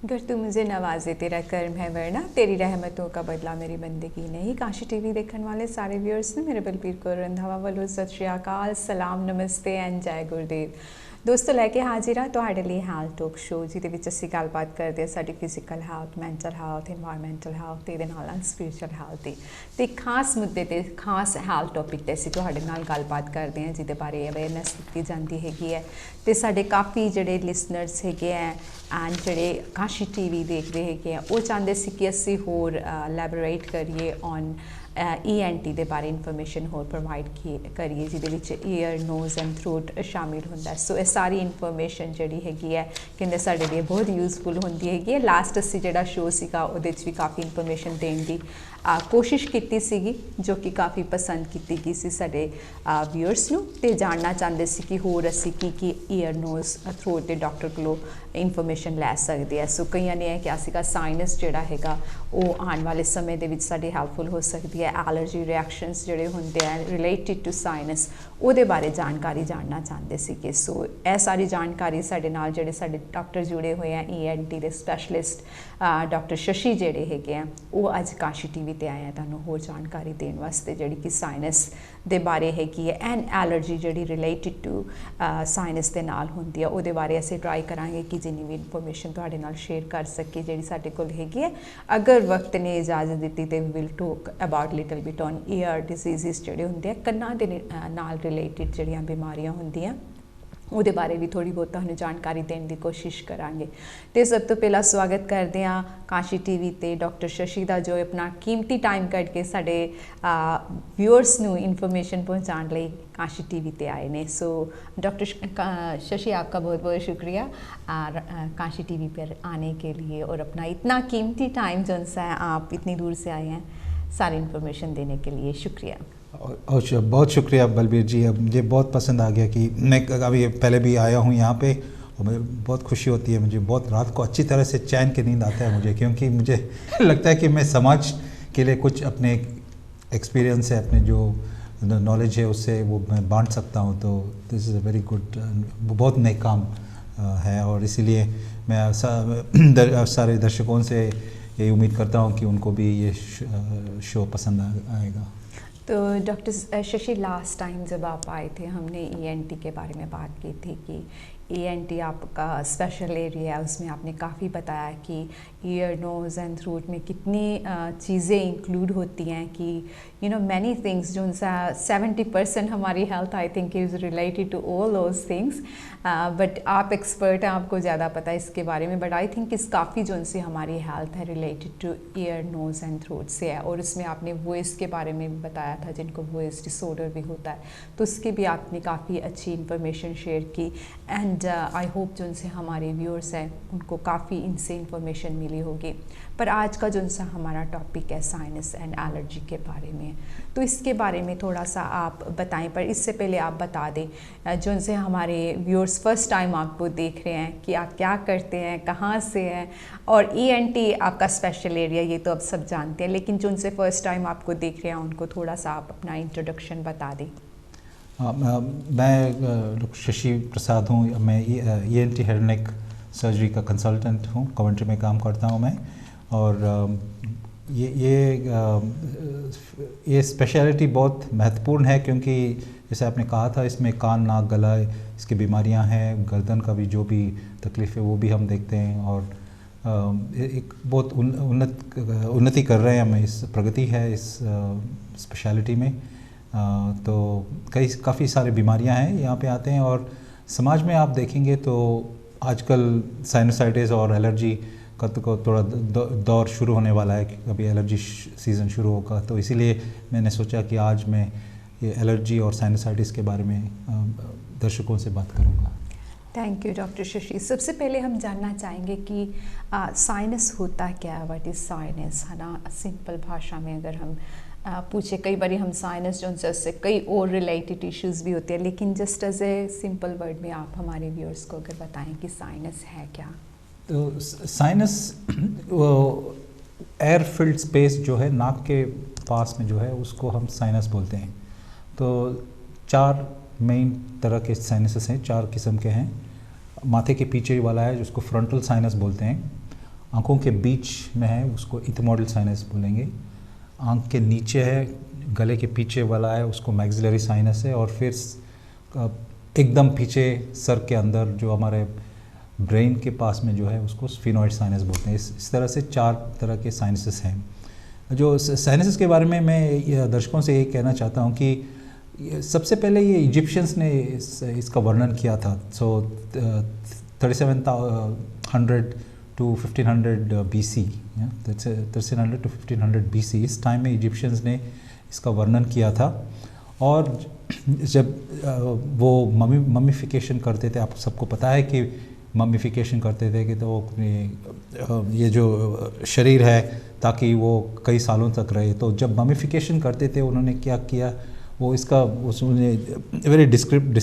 अगर तू मुझे नवाजे तेरा कर्म है वरना तेरी रहमतों का बदला मेरी बंदगी नहीं। काशी टीवी देखने वाले सारे व्यूअर्स ने मेरे बलबीर कौर रंधावा ਵੱਲੋਂ सत श्री अकाल सलाम नमस्ते एंड जय गुरुदेव। दोस्तों लैके हाजिर हाँ तुहाडे लिए हेल्थ टॉक शो जिहदे विच असीं गलबात करदे हां साडी physical health, mental health, environmental health ते इहदे नाल स्पिरिचुअल हैल्थ दी ते खास मुद्दे ते खास हैल्थ टॉपिक ते असीं तुहाडे नाल गलबात करदे हां जिहदे बारे अवेयरनैस दित्ती जांदी हैगी है ते साडे काफ़ी जिहड़े लिसनर्स हैगे है एंड जिहड़े काशी टीवी देखदे हैगे आ वो चाहते सी कि असीं होर एलैबोरेट करिए ऑन ENT दे बारे इनफॉर्मेशन होर प्रोवाइड करिए जिहदे विच ईयर नोज़ एंड थ्रोट शामिल हुंदा है। सो ये सारी इनफॉर्मेशन जिहड़ी हैगी है कहंदे साडे लिए बहुत यूजफुल हुंदी हैगी है। लास्ट असीं जिहड़ा शो सीगा उहदे च भी काफ़ी इनफॉर्मेशन देण दी कोशिश कीती सीगी जो कि काफ़ी पसंद कीती गई सी साडे व्यूअर्स नूं ते जानना चाहते सी कि होर असीं की ईयर नोज़ थ्रोट दे डॉक्टर कोलों इनफॉर्मेशन लै सकदे आ। सो कईयां ने किहा सीगा साइनस जिहड़ा हैगा वो आने वाले समय दे विच साडी हैल्पफुल हो सकदी है। एलर्जी रिएक्शनस जिहड़े हुंदे आ रिलेटिड टू साइनस ਉਹਦੇ ਬਾਰੇ ਜਾਣਕਾਰੀ ਜਾਣਨਾ ਚਾਹੁੰਦੇ ਸੀਗੇ। ਸੋ ਇਹ ਸਾਰੀ ਜਾਣਕਾਰੀ ਸਾਡੇ ਨਾਲ ਜਿਹੜੇ ਸਾਡੇ ਡਾਕਟਰ ਜੁੜੇ ਹੋਏ ਆ ENT ਦੇ ਸਪੈਸ਼ਲਿਸਟ ਡਾਕਟਰ ਸ਼ਸ਼ੀ ਜਿਹੜੇ ਹੈਗੇ ਆ ਉਹ ਅੱਜ ਕਾਸ਼ੀ ਟੀਵੀ ਤੇ ਆਏ ਆ ਤੁਹਾਨੂੰ ਹੋਰ ਜਾਣਕਾਰੀ ਦੇਣ ਵਾਸਤੇ ਜਿਹੜੀ ਕਿ ਸਾਇਨਸ ਦੇ ਬਾਰੇ ਹੈਗੀ ਹੈ ਐਂਡ ਐਲਰਜੀ ਜਿਹੜੀ ਰਿਲੇਟਿਡ ਟੂ ਸਾਇਨਸ ਦੇ ਨਾਲ ਹੁੰਦੀ ਆ ਉਹਦੇ ਬਾਰੇ ਅਸੀਂ ਟਰਾਈ ਕਰਾਂਗੇ ਕਿ ਜਿੰਨੀ ਵੀ ਇਨਫੋਰਮੇਸ਼ਨ ਤੁਹਾਡੇ ਨਾਲ ਸ਼ੇਅਰ ਕਰ ਸਕੀਏ ਜਿਹੜੀ ਸਾਡੇ ਕੋਲ ਹੈਗੀ ਹੈ। ਅਗਰ ਵਕਤ ਨੇ ਇਜਾਜ਼ਤ ਦਿੱਤੀ ਤੇ will talk about little bit on year diseases ਜਿਹੜੇ ਹੁੰਦੇ ਆ ਕੰਨਾਂ ਦੇ ਨਾਲ रिलेटिड जड़ियाँ बीमारियां होंदियां ਉਹਦੇ ਬਾਰੇ ਵੀ ਥੋੜੀ ਬਹੁਤ ਤੁਹਾਨੂੰ ਜਾਣਕਾਰੀ ਦੇਣ ਦੀ ਕੋਸ਼ਿਸ਼ ਕਰਾਂਗੇ। ਤੇ ਸਭ ਤੋਂ ਪਹਿਲਾਂ ਸਵਾਗਤ ਕਰਦੇ ਹਾਂ ਕਾਸ਼ੀ ਟੀਵੀ ਤੇ ਡਾਕਟਰ ਸ਼ਸ਼ੀ ਦਾ ਜੋ ਆਪਣਾ ਕੀਮਤੀ ਟਾਈਮ ਕੱਢ ਕੇ ਸਾਡੇ व्यूअर्स ਨੂੰ ਇਨਫੋਰਮੇਸ਼ਨ ਪਹੁੰਚਾਉਣ ਲਈ काशी टीवी पे आए ने। सो डॉक्टर शशि आपका बहुत बहुत शुक्रिया काशी टीवी पर आने के लिए और अपना इतना कीमती टाइम जो सा है आप इतनी दूर से आए हैं सारी इन्फॉर्मेशन देने के लिए शुक्रिया। और बहुत शुक्रिया बलबीर जी। अब मुझे बहुत पसंद आ गया कि मैं अभी पहले भी आया हूँ यहाँ पे और मुझे बहुत खुशी होती है। मुझे बहुत रात को अच्छी तरह से चैन की नींद आता है मुझे, क्योंकि मुझे लगता है कि मैं समाज के लिए कुछ अपने एक्सपीरियंस है, अपने जो नॉलेज है उससे वो मैं बांट सकता हूँ। तो this is a very good, बहुत नए काम है और इसीलिए मैं सारे दर्शकों से यही उम्मीद करता हूँ कि उनको भी ये शो पसंद आएगा। तो डॉक्टर शशि लास्ट टाइम जब आप आए थे हमने ENT के बारे में बात की थी कि ENT आपका स्पेशल एरिया है, उसमें आपने काफ़ी बताया कि ईयर नोज़ एंड थ्रोट में कितनी चीज़ें इंक्लूड होती हैं कि यू नो मैनी थिंग्स जो उनसा 70% हमारी health I think is related to all those things. But आप एक्सपर्ट हैं, आपको ज़्यादा पता है इसके बारे में। बट आई थिंक इस काफ़ी जो उनसे हमारी हेल्थ है related to ear nose and throat से है। और उसमें आपने वॉइस के बारे में भी बताया था जिनको वॉइस डिसऑर्डर भी होता है, तो उसकी भी आपने काफ़ी अच्छी इन्फॉर्मेशन शेयर की। एंड आई होप जो उनसे हमारे व्यूअर्स हैं उनको काफ़ी इनसे इंफॉर्मेशन मिली होगी। पर आज का जो उनसा हमारा टॉपिक है साइनस एंड एलर्जी के बारे में, तो इसके बारे में थोड़ा सा आप बताएं। पर इससे पहले आप बता दें जो उनसे हमारे व्यूअर्स फर्स्ट टाइम आपको देख रहे हैं कि आप क्या करते हैं, कहाँ से हैं, और ENT आपका स्पेशल एरिया ये तो अब सब जानते हैं, लेकिन जो उनसे फर्स्ट टाइम आपको देख रहे हैं उनको थोड़ा सा आप अपना इंट्रोडक्शन बता दें। मैं डॉक्टर शशि प्रसाद हूँ। मैं ENT हेड नेक सर्जरी का कंसल्टेंट हूँ, कमेंट्री में काम करता हूँ मैं। और ये स्पेशलिटी बहुत महत्वपूर्ण है क्योंकि जैसे आपने कहा था इसमें कान, नाक, गला इसकी बीमारियाँ हैं, गर्दन का भी जो भी तकलीफ़ है वो भी हम देखते हैं। और एक बहुत उन्नति कर रहे हैं हम, इस प्रगति है इस स्पेशलिटी में। तो काफ़ी सारी बीमारियां हैं यहाँ पे आते हैं। और समाज में आप देखेंगे तो आजकल साइनसाइटिस और एलर्जी का तो थोड़ा दौर शुरू होने वाला है कि अभी एलर्जी सीज़न शुरू होगा। तो इसीलिए मैंने सोचा कि आज मैं ये एलर्जी और साइनसाइटिस के बारे में दर्शकों से बात करूँगा। Thank you doctor Shashi. सबसे पहले हम जानना चाहेंगे कि साइनस होता क्या है, व्हाट इज़ साइनस, है ना। सिंपल भाषा में अगर हम पूछे, कई बार हम साइनस जो उससे कई और रिलेटेड इश्यूज़ भी होते हैं, लेकिन just as a simple word में आप हमारे व्यूअर्स को अगर बताएं कि साइनस है क्या। तो साइनस एयर फिल्ड स्पेस जो है नाक के पास में जो है उसको हम साइनस बोलते हैं। तो 4 मेन तरह के साइनसेस हैं, 4 किस्म के हैं। माथे के पीछे वाला है जिसको फ्रंटल साइनस बोलते हैं, आँखों के बीच में है उसको इथमोइडल साइनस बोलेंगे। आँख के नीचे है, गले के पीछे वाला है उसको मैक्सिलरी साइनस है, और फिर एकदम पीछे सर के अंदर जो हमारे ब्रेन के पास में जो है उसको स्फीनोइड साइनस बोलते हैं। इस तरह से 4 तरह के साइनसेस हैं। जो साइनसेस के बारे में मैं दर्शकों से ये कहना चाहता हूँ कि सबसे पहले ये इजिप्शियंस ने इसका वर्णन किया था। सो 3700 to 1500 BC, 1300 to 1500 BC, इस टाइम में इजिप्शियंस ने इसका वर्णन किया था। और जब वो ममीफिकेशन करते थे, आप सबको पता है कि ममीफिकेशन करते थे कि तो वो अपने ये जो शरीर है ताकि वो कई सालों तक रहे, तो जब ममीफिकेशन करते थे उन्होंने क्या किया, वो इसका उसने वेरी डिस्क्राइब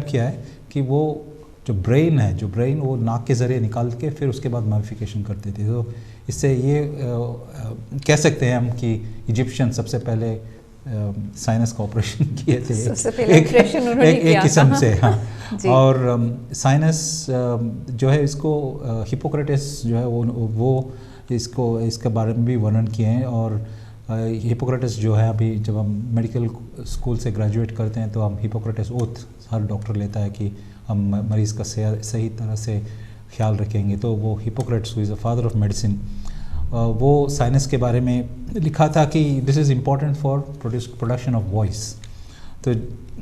किया है कि वो जो ब्रेन वो नाक के ज़रिए निकाल के फिर उसके बाद ममीफिकेशन करते थे। तो इससे ये कह सकते हैं हम कि इजिप्शियन सबसे पहले साइनस का ऑपरेशन किए थे, सबसे पहले ऑपरेशन उन्होंने किया एक किस्म से। हाँ और साइनस जो है इसको हिपोक्रेटिस जो है वो इसके बारे में भी वर्णन किए हैं। और हिपोक्रेटिस जो है, अभी जब हम मेडिकल स्कूल से ग्रेजुएट करते हैं तो हम हिपोक्रेटिस ओथ हर डॉक्टर लेता है कि हम मरीज़ का सही तरह से ख्याल रखेंगे। तो वो Hippocrates who is the father of medicine, वो साइनस के बारे में लिखा था कि this is important for production of voice. तो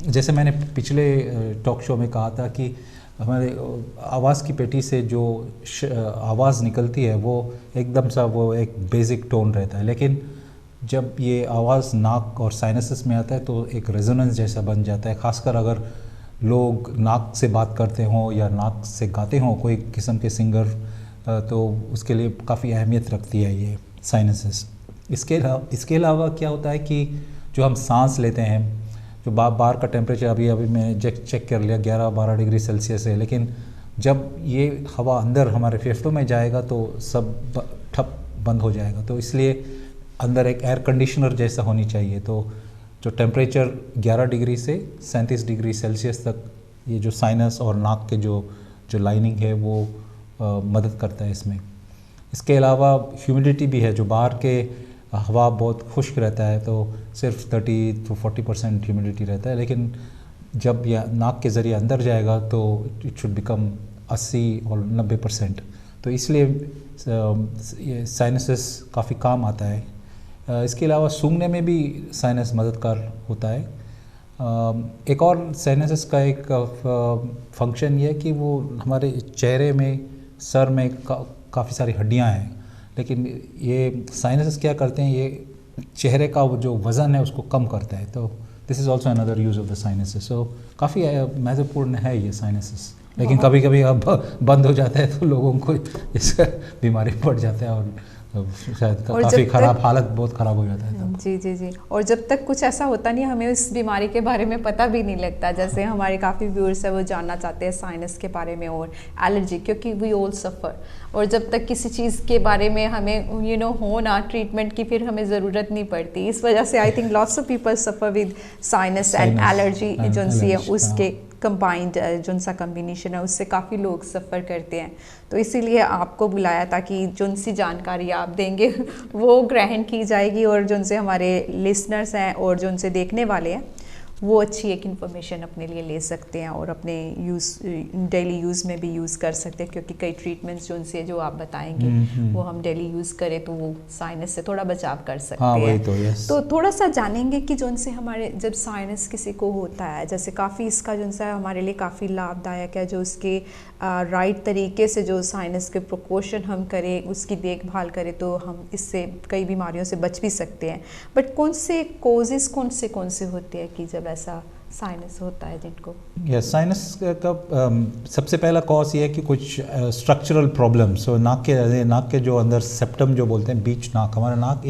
जैसे मैंने पिछले टॉक शो में कहा था कि हमारे आवाज़ की पेटी से जो आवाज़ निकलती है वो एकदम सा वो एक बेसिक टोन रहता है, लेकिन जब ये आवाज़ नाक और साइनसेस में आता है तो एक रेजोनेंस जैसा बन जाता है। ख़ासकर अगर लोग नाक से बात करते हों या नाक से गाते हों कोई किस्म के सिंगर, तो उसके लिए काफ़ी अहमियत रखती है ये साइनसेस। इसके अलावा क्या होता है कि जो हम सांस लेते हैं, जो बाहर का टेम्परेचर अभी मैं चेक कर लिया 11-12 डिग्री सेल्सियस है, लेकिन जब ये हवा अंदर हमारे फेफड़ों में जाएगा तो सब ठप बंद हो जाएगा। तो इसलिए अंदर एक एयर कंडीशनर जैसा होनी चाहिए। तो जो टेम्परेचर 11 डिग्री से 37 डिग्री सेल्सियस तक ये जो साइनस और नाक के जो लाइनिंग है वो मदद करता है इसमें। इसके अलावा ह्यूमिडिटी भी है, जो बाहर के हवा बहुत खुश्क रहता है तो सिर्फ 30 to 40% ह्यूमिडिटी रहता है, लेकिन जब यह नाक के ज़रिए अंदर जाएगा तो इट शुड बिकम 80 और 90%। तो इसलिए ये साइनसेस काफ़ी काम आता है। इसके अलावा सूंघने में भी साइनस मददगार होता है। एक और साइनसेस का एक फंक्शन ये है कि वो हमारे चेहरे में, सर में काफ़ी सारी हड्डियां हैं, लेकिन ये साइनसेस क्या करते हैं, ये चेहरे का जो वज़न है उसको कम करता है। तो this is also another use of the sinuses. So काफ़ी महत्वपूर्ण है ये साइनसेस, लेकिन कभी कभी अब बंद हो जाता है तो लोगों को इसका बीमारी पड़ जाता है और शायद काफ़ी ख़राब हालत, बहुत ख़राब हो जाता है तब। जी। और जब तक कुछ ऐसा होता नहीं, हमें उस बीमारी के बारे में पता भी नहीं लगता। जैसे हमारे काफ़ी व्यूअर्स है वो जानना चाहते हैं साइनस के बारे में और एलर्जी, क्योंकि वी ऑल सफ़र। और जब तक किसी चीज़ के बारे में हमें हो ना ट्रीटमेंट की, फिर हमें ज़रूरत नहीं पड़ती। इस वजह से I think lots of people suffer with sinus and allergy जो सी है उसके कंबाइंड जो सा कम्बिनेशन है उससे काफ़ी लोग सफ़र करते हैं। तो इसीलिए आपको बुलाया था कि जो सी जानकारी आप देंगे वो ग्रहण की जाएगी और जो से हमारे लिसनर्स हैं और जो उनसे देखने वाले हैं वो अच्छी एक इन्फॉर्मेशन अपने लिए ले सकते हैं और अपने डेली यूज़ में भी यूज़ कर सकते हैं, क्योंकि कई ट्रीटमेंट्स जो उनसे जो आप बताएंगे वो हम डेली यूज़ करें तो वो साइनस से थोड़ा बचाव कर सकते हैं। तो थोड़ा सा जानेंगे कि जो उनसे हमारे जब साइनस किसी को होता है, जैसे काफ़ी इसका जो है हमारे लिए काफ़ी लाभदायक है, जो उसके राइट तरीके से जो साइनस के प्रिकॉशन हम करें, उसकी देखभाल करें तो हम इससे कई बीमारियों से बच भी सकते हैं। बट कौन से कॉजेज़ कौन से होते हैं कि जब ऐसा साइनस होता है जिनको? साइनस का सबसे पहला कॉज ये है कि कुछ स्ट्रक्चरल प्रॉब्लम्स। तो नाक के जो अंदर सेप्टम जो बोलते हैं, बीच नाक, हमारा नाक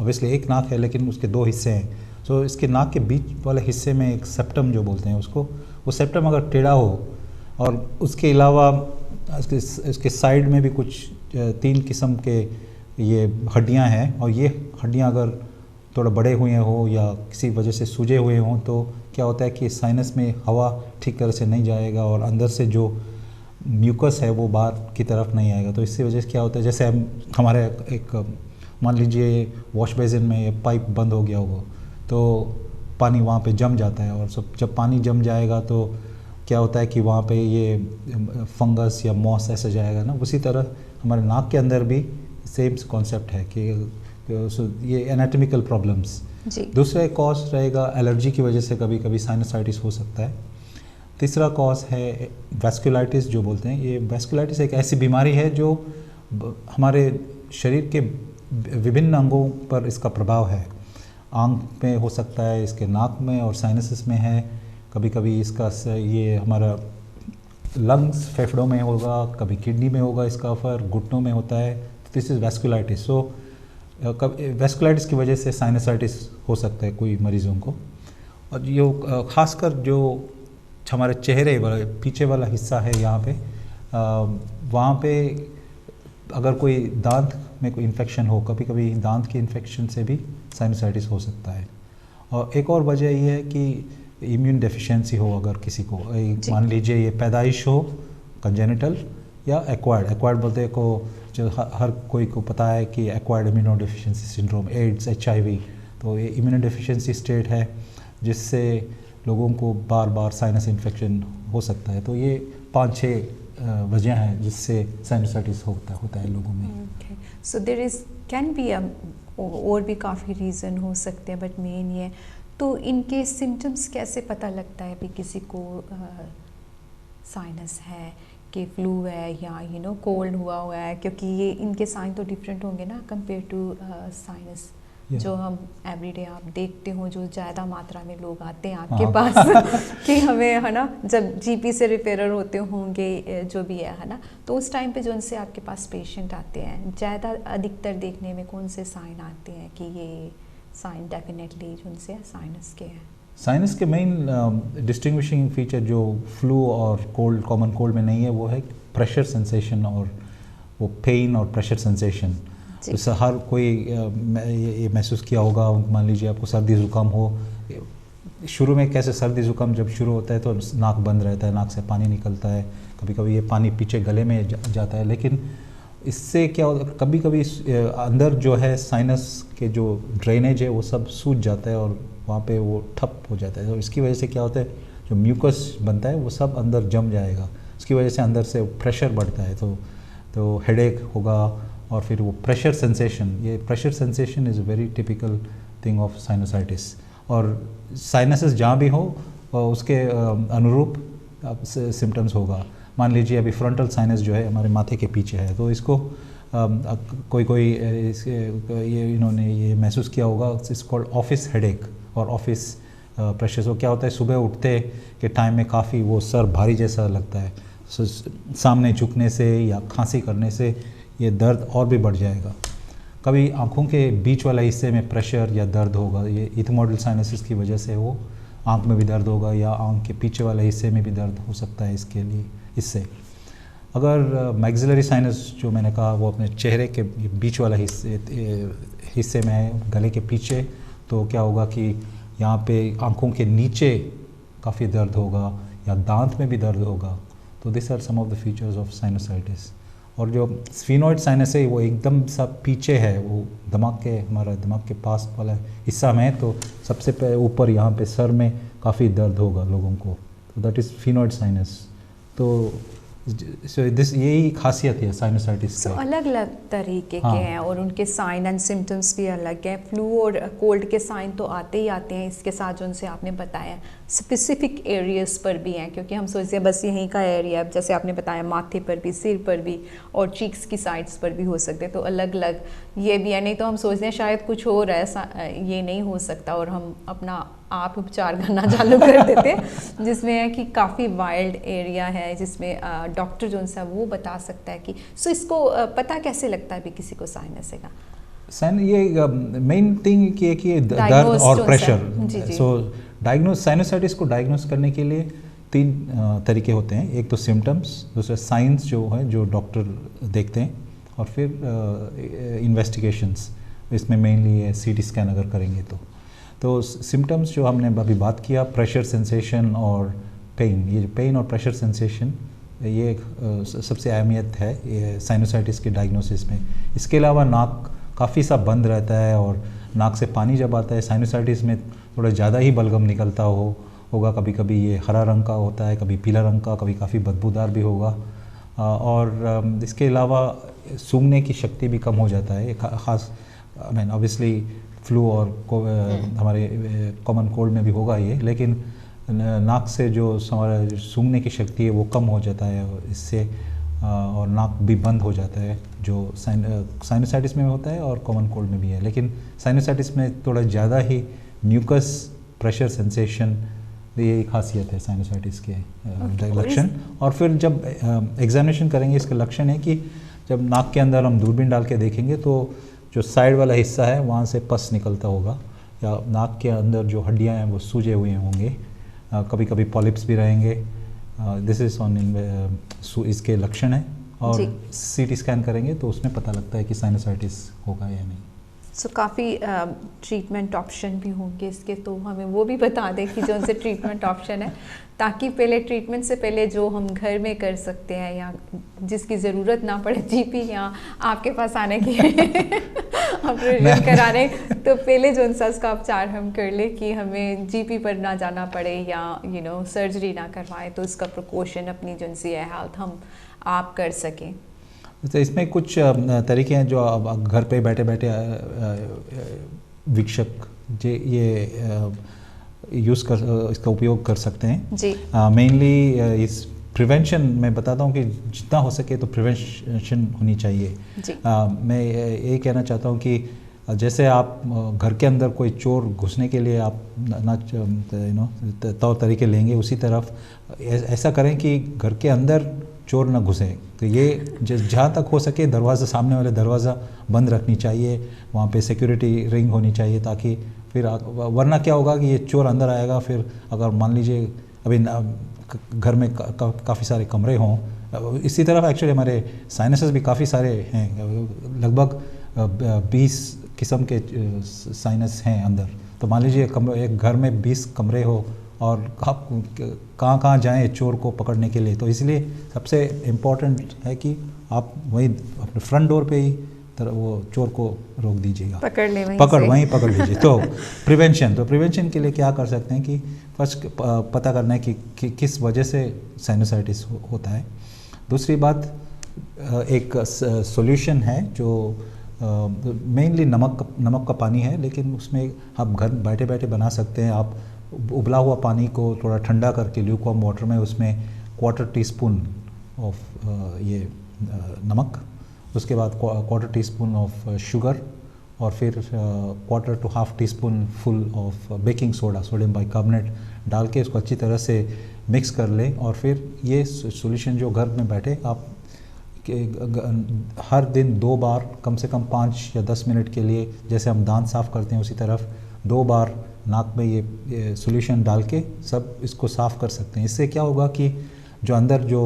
ऑब्वियसली एक नाक है लेकिन उसके 2 हिस्से हैं। सो इसके नाक के बीच वाले हिस्से में एक सेप्टम जो बोलते हैं उसको, वो सेप्टम अगर टेढ़ा हो और उसके अलावा इसके साइड में भी कुछ 3 किस्म के ये हड्डियां हैं, और ये हड्डियां अगर थोड़ा बड़े हुए हो या किसी वजह से सूजे हुए हों तो क्या होता है कि साइनस में हवा ठीक तरह से नहीं जाएगा और अंदर से जो म्यूकस है वो बाहर की तरफ नहीं आएगा। तो इसकी वजह से क्या होता है, जैसे हम हमारे एक मान लीजिए वॉश बेसिन में पाइप बंद हो गया होगा तो पानी वहाँ पे जम जाता है, और जब पानी जम जाएगा तो क्या होता है कि वहाँ पे ये फंगस या मॉस ऐसे जाएगा ना। उसी तरह हमारे नाक के अंदर भी सेम कॉन्सेप्ट है कि ये एनाटॉमिकल प्रॉब्लम्स। दूसरा एक कॉज रहेगा एलर्जी की वजह से कभी कभी साइनसाइटिस हो सकता है। तीसरा कॉज है वैस्कुलाइटिस जो बोलते हैं। ये वैस्कुलाइटिस एक ऐसी बीमारी है जो हमारे शरीर के विभिन्न अंगों पर इसका प्रभाव है। आँख में हो सकता है, इसके नाक में और साइनसेस में है, कभी कभी इसका ये हमारा लंग्स फेफड़ों में होगा, कभी किडनी में होगा, इसका असर घुटनों में होता है। This is vasculitis. So vasculitis की वजह से साइनसाइटिस हो सकता है कोई मरीज़ों को। और ये खासकर जो हमारे चेहरे वाला पीछे वाला हिस्सा है यहाँ पे, वहाँ पे अगर कोई दांत में कोई इन्फेक्शन हो, कभी कभी दांत के इन्फेक्शन से भी साइनसाइटिस हो सकता है। और एक और वजह ये है कि इम्यून डेफिशिएंसी हो अगर किसी को, मान लीजिए ये पैदाइश हो कंजेनिटल या एक्वायर्ड बोलते हैं को, जो हर कोई को पता है कि acquired immunodeficiency syndrome, AIDS, HIV, तो ये इम्यूनो डेफिशिएंसी स्टेट है जिससे लोगों को बार बार साइनस इन्फेक्शन हो सकता है। तो ये 5-6 वजह हैं जिससे साइनसाइटिस होता है लोगों में। So there is can be और भी काफ़ी रीज़न हो सकते हैं, बट मेन ये तो इनके सिम्टम्स कैसे पता लगता है भी किसी को साइनस है कि फ्लू है या कोल्ड हुआ है, क्योंकि ये इनके साइन तो डिफरेंट होंगे ना कंपेयर टू साइनस जो हम एवरीडे आप देखते हो, जो ज़्यादा मात्रा में लोग आते हैं आपके पास कि हमें है ना, जब GP से रिफेरर होते होंगे जो भी है ना, तो उस टाइम पे जो उनसे आपके पास पेशेंट आते हैं, ज़्यादा अधिकतर देखने में कौन से साइन आते हैं कि ये साइन डेफिनेटली जो उनसे साइनस के हैं? साइनस के मेन डिस्टिंग्विशिंग फीचर जो फ्लू और कोल्ड, कॉमन कोल्ड में नहीं है, वो है प्रेशर सेंसेशन और वो पेन और प्रेशर सेंसेशन। जैसे हर कोई ये महसूस किया होगा, मान लीजिए आपको सर्दी ज़ुकाम हो, शुरू में कैसे सर्दी ज़ुकाम जब शुरू होता है तो नाक बंद रहता है, नाक से पानी निकलता है, कभी कभी ये पानी पीछे गले में जाता है, लेकिन इससे क्या होता है, कभी कभी अंदर जो है साइनस के जो ड्रेनेज है वो सब सूज जाता है और वहाँ पे वो ठप हो जाता है। तो इसकी वजह से क्या होता है, जो म्यूकस बनता है वो सब अंदर जम जाएगा, उसकी वजह से अंदर से प्रेशर बढ़ता है, तो हेडेक होगा। और फिर वो प्रेशर सेंसेशन, ये pressure sensation is very typical thing of sinusitis. और साइनसेस जहाँ भी हो उसके अनुरूप सिम्टम्स होगा। मान लीजिए अभी फ्रंटल साइनस जो है हमारे माथे के पीछे है, तो इसको कोई ये इन्होंने ये महसूस किया होगा, इट्स कॉल्ड ऑफिस हेडेक और ऑफिस प्रेशर। तो क्या होता है, सुबह उठते के टाइम में काफ़ी वो सर भारी जैसा लगता है, सामने झुकने से या खांसी करने से ये दर्द और भी बढ़ जाएगा। कभी आँखों के बीच वाला हिस्से में प्रेशर या दर्द होगा, ये इथमोडल साइनसिस की वजह से वो आँख में भी दर्द होगा या आँख के पीछे वाले हिस्से में भी दर्द हो सकता है। इसके लिए इससे अगर मैक्सिलरी साइनस जो मैंने कहा वो अपने चेहरे के बीच वाला हिस्से में है, गले के पीछे, तो क्या होगा कि यहाँ पे आँखों के नीचे काफ़ी दर्द होगा या दांत में भी दर्द होगा। तो this are some of the features of sinusitis. और जो स्फीनोइड साइनस है वो एकदम सब पीछे है, वो हमारा दिमाग के पास वाला हिस्सा में है, तो सबसे ऊपर यहाँ पे सर में काफ़ी दर्द होगा लोगों को, तो दैट इज़ स्फीनोइड साइनस। तो यही खासियत है साइनोसाइटिस का। अलग अलग तरीके के हैं और उनके साइन एंड सिम्टम्स भी अलग हैं। फ्लू और कोल्ड के साइन तो आते ही आते हैं, इसके साथ जो उनसे आपने बताया स्पेसिफिक एरियाज़ पर भी हैं, क्योंकि हम सोचते हैं बस यहीं का एरिया, जैसे आपने बताया माथे पर भी, सिर पर भी और चीक्स की साइड्स पर भी हो सकते हैं, तो अलग अलग ये भी है। नहीं तो हम सोचते हैं शायद कुछ और है, ये नहीं हो सकता और हम अपना आप उपचार करना चालू कर देते हैं, जिसमें है कि काफ़ी वाइल्ड एरिया है, जिसमें डॉक्टर जो है वो बता सकता है कि इसको पता कैसे लगता है भी किसी को साइनस है। ये मेन थिंग कि दर्द और प्रेशर। सो डायग्नोज साइनोसाइटिस को डायग्नोज करने के लिए 3 तरीके होते हैं। एक तो सिम्टम्स, दूसरा साइंस जो है जो डॉक्टर देखते हैं, और फिर इन्वेस्टिगेशंस। इसमें मेनली है CT स्कैन अगर करेंगे तो सिम्टम्स जो हमने अभी बात किया, प्रेशर सेंसेशन और पेन। ये पेन और प्रेशर सेंसेशन ये सबसे अहमियत है ये साइनोसाइटिस के डायग्नोसिस में। इसके अलावा नाक काफ़ी सा बंद रहता है और नाक से पानी जब आता है, साइनोसाइटिस में थोड़ा ज़्यादा ही बलगम निकलता होगा, कभी कभी ये हरा रंग का होता है, कभी पीला रंग का, कभी काफ़ी बदबूदार भी होगा। और इसके अलावा सूंघने की शक्ति भी कम हो जाता है। ख़ास ऑब्वियसली फ्लू और हमारे कॉमन कोल्ड में भी होगा ये, लेकिन नाक से जो हमारा सूंघने की शक्ति है वो कम हो जाता है और इससे और नाक भी बंद हो जाता है, जो साइनोसाइटिस में होता है और कॉमन कोल्ड में भी है। लेकिन साइनोसाइटिस में थोड़ा ज़्यादा ही म्यूकस प्रेशर सेंसेशन, ये एक खासियत है साइनोसाइटिस के लक्षण। और फिर जब एग्जामिनेशन करेंगे इसके लक्षण है कि जब नाक के अंदर हम दूरबीन डाल के देखेंगे तो जो साइड वाला हिस्सा है वहाँ से पस निकलता होगा, या नाक के अंदर जो हड्डियाँ हैं वो सूजे हुए होंगे, कभी कभी पॉलिप्स भी रहेंगे। दिस इज़ ऑन इसके लक्षण है। और सीटी स्कैन करेंगे तो उसमें पता लगता है कि साइनोसाइटिस होगा या नहीं। सो काफ़ी ट्रीटमेंट ऑप्शन भी होंगे इसके, तो हमें वो भी बता दें कि जो उनसे ट्रीटमेंट ऑप्शन है, ताकि पहले ट्रीटमेंट से पहले जो हम घर में कर सकते हैं या जिसकी ज़रूरत ना पड़े जीपी या आपके पास आने की ऑपरेशन कराने, तो पहले जो उनसा उसका उपचार हम कर ले कि हमें जीपी पर ना जाना पड़े या सर्जरी ना करवाएं, तो उसका प्रिकॉशन अपनी जो उनसी हेल्थ हम आप कर सकें। तो इसमें कुछ तरीके हैं जो अब घर पे बैठे बैठे वीक्षक ये यूज़ कर इसका उपयोग कर सकते हैं जी। मेनली इस प्रिवेंशन में बताता हूँ कि जितना हो सके तो प्रिवेंशन होनी चाहिए जी। मैं ये कहना चाहता हूँ कि जैसे आप घर के अंदर कोई चोर घुसने के लिए आप तौर तरीके लेंगे, उसी तरफ ऐसा करें कि घर के अंदर चोर ना घुसे। तो ये जहाँ तक हो सके दरवाज़ा, सामने वाले दरवाज़ा बंद रखनी चाहिए, वहाँ पे सिक्योरिटी रिंग होनी चाहिए, ताकि फिर वरना क्या होगा कि ये चोर अंदर आएगा। फिर अगर मान लीजिए अभी घर में काफ़ी सारे कमरे हों, इसी तरफ एक्चुअली हमारे साइनसेस भी काफ़ी सारे हैं, लगभग 20 किस्म के साइनस हैं अंदर। तो मान लीजिए एक घर में 20 कमरे हो और आप कहाँ जाएं चोर को पकड़ने के लिए, तो इसलिए सबसे इम्पोर्टेंट है कि आप वहीं अपने फ्रंट डोर पे ही वो चोर को रोक दीजिएगा, वहीं पकड़ लीजिए। तो प्रिवेंशन के लिए क्या कर सकते हैं कि फर्स्ट पता करना है कि किस वजह से साइनोसाइटिस होता है। दूसरी बात, एक सॉल्यूशन है जो मेनली नमक का पानी है, लेकिन उसमें आप घर बैठे बैठे बना सकते हैं। आप उबला हुआ पानी को थोड़ा ठंडा करके ल्यूकवार्म वाटर में उसमें 1/4 टीस्पून ऑफ ये नमक, उसके बाद 1/4 टीस्पून ऑफ शुगर, और फिर 1/4 to 1/2 teaspoon full of baking soda, sodium bicarbonate डाल के उसको अच्छी तरह से मिक्स कर लें। और फिर ये सॉल्यूशन जो घर में बैठे आप हर दिन 2 बार कम से कम 5 या 10 मिनट के लिए, जैसे हम दांत साफ़ करते हैं उसी तरफ 2 बार नाक में ये सॉल्यूशन डाल के सब इसको साफ़ कर सकते हैं। इससे क्या होगा कि जो अंदर जो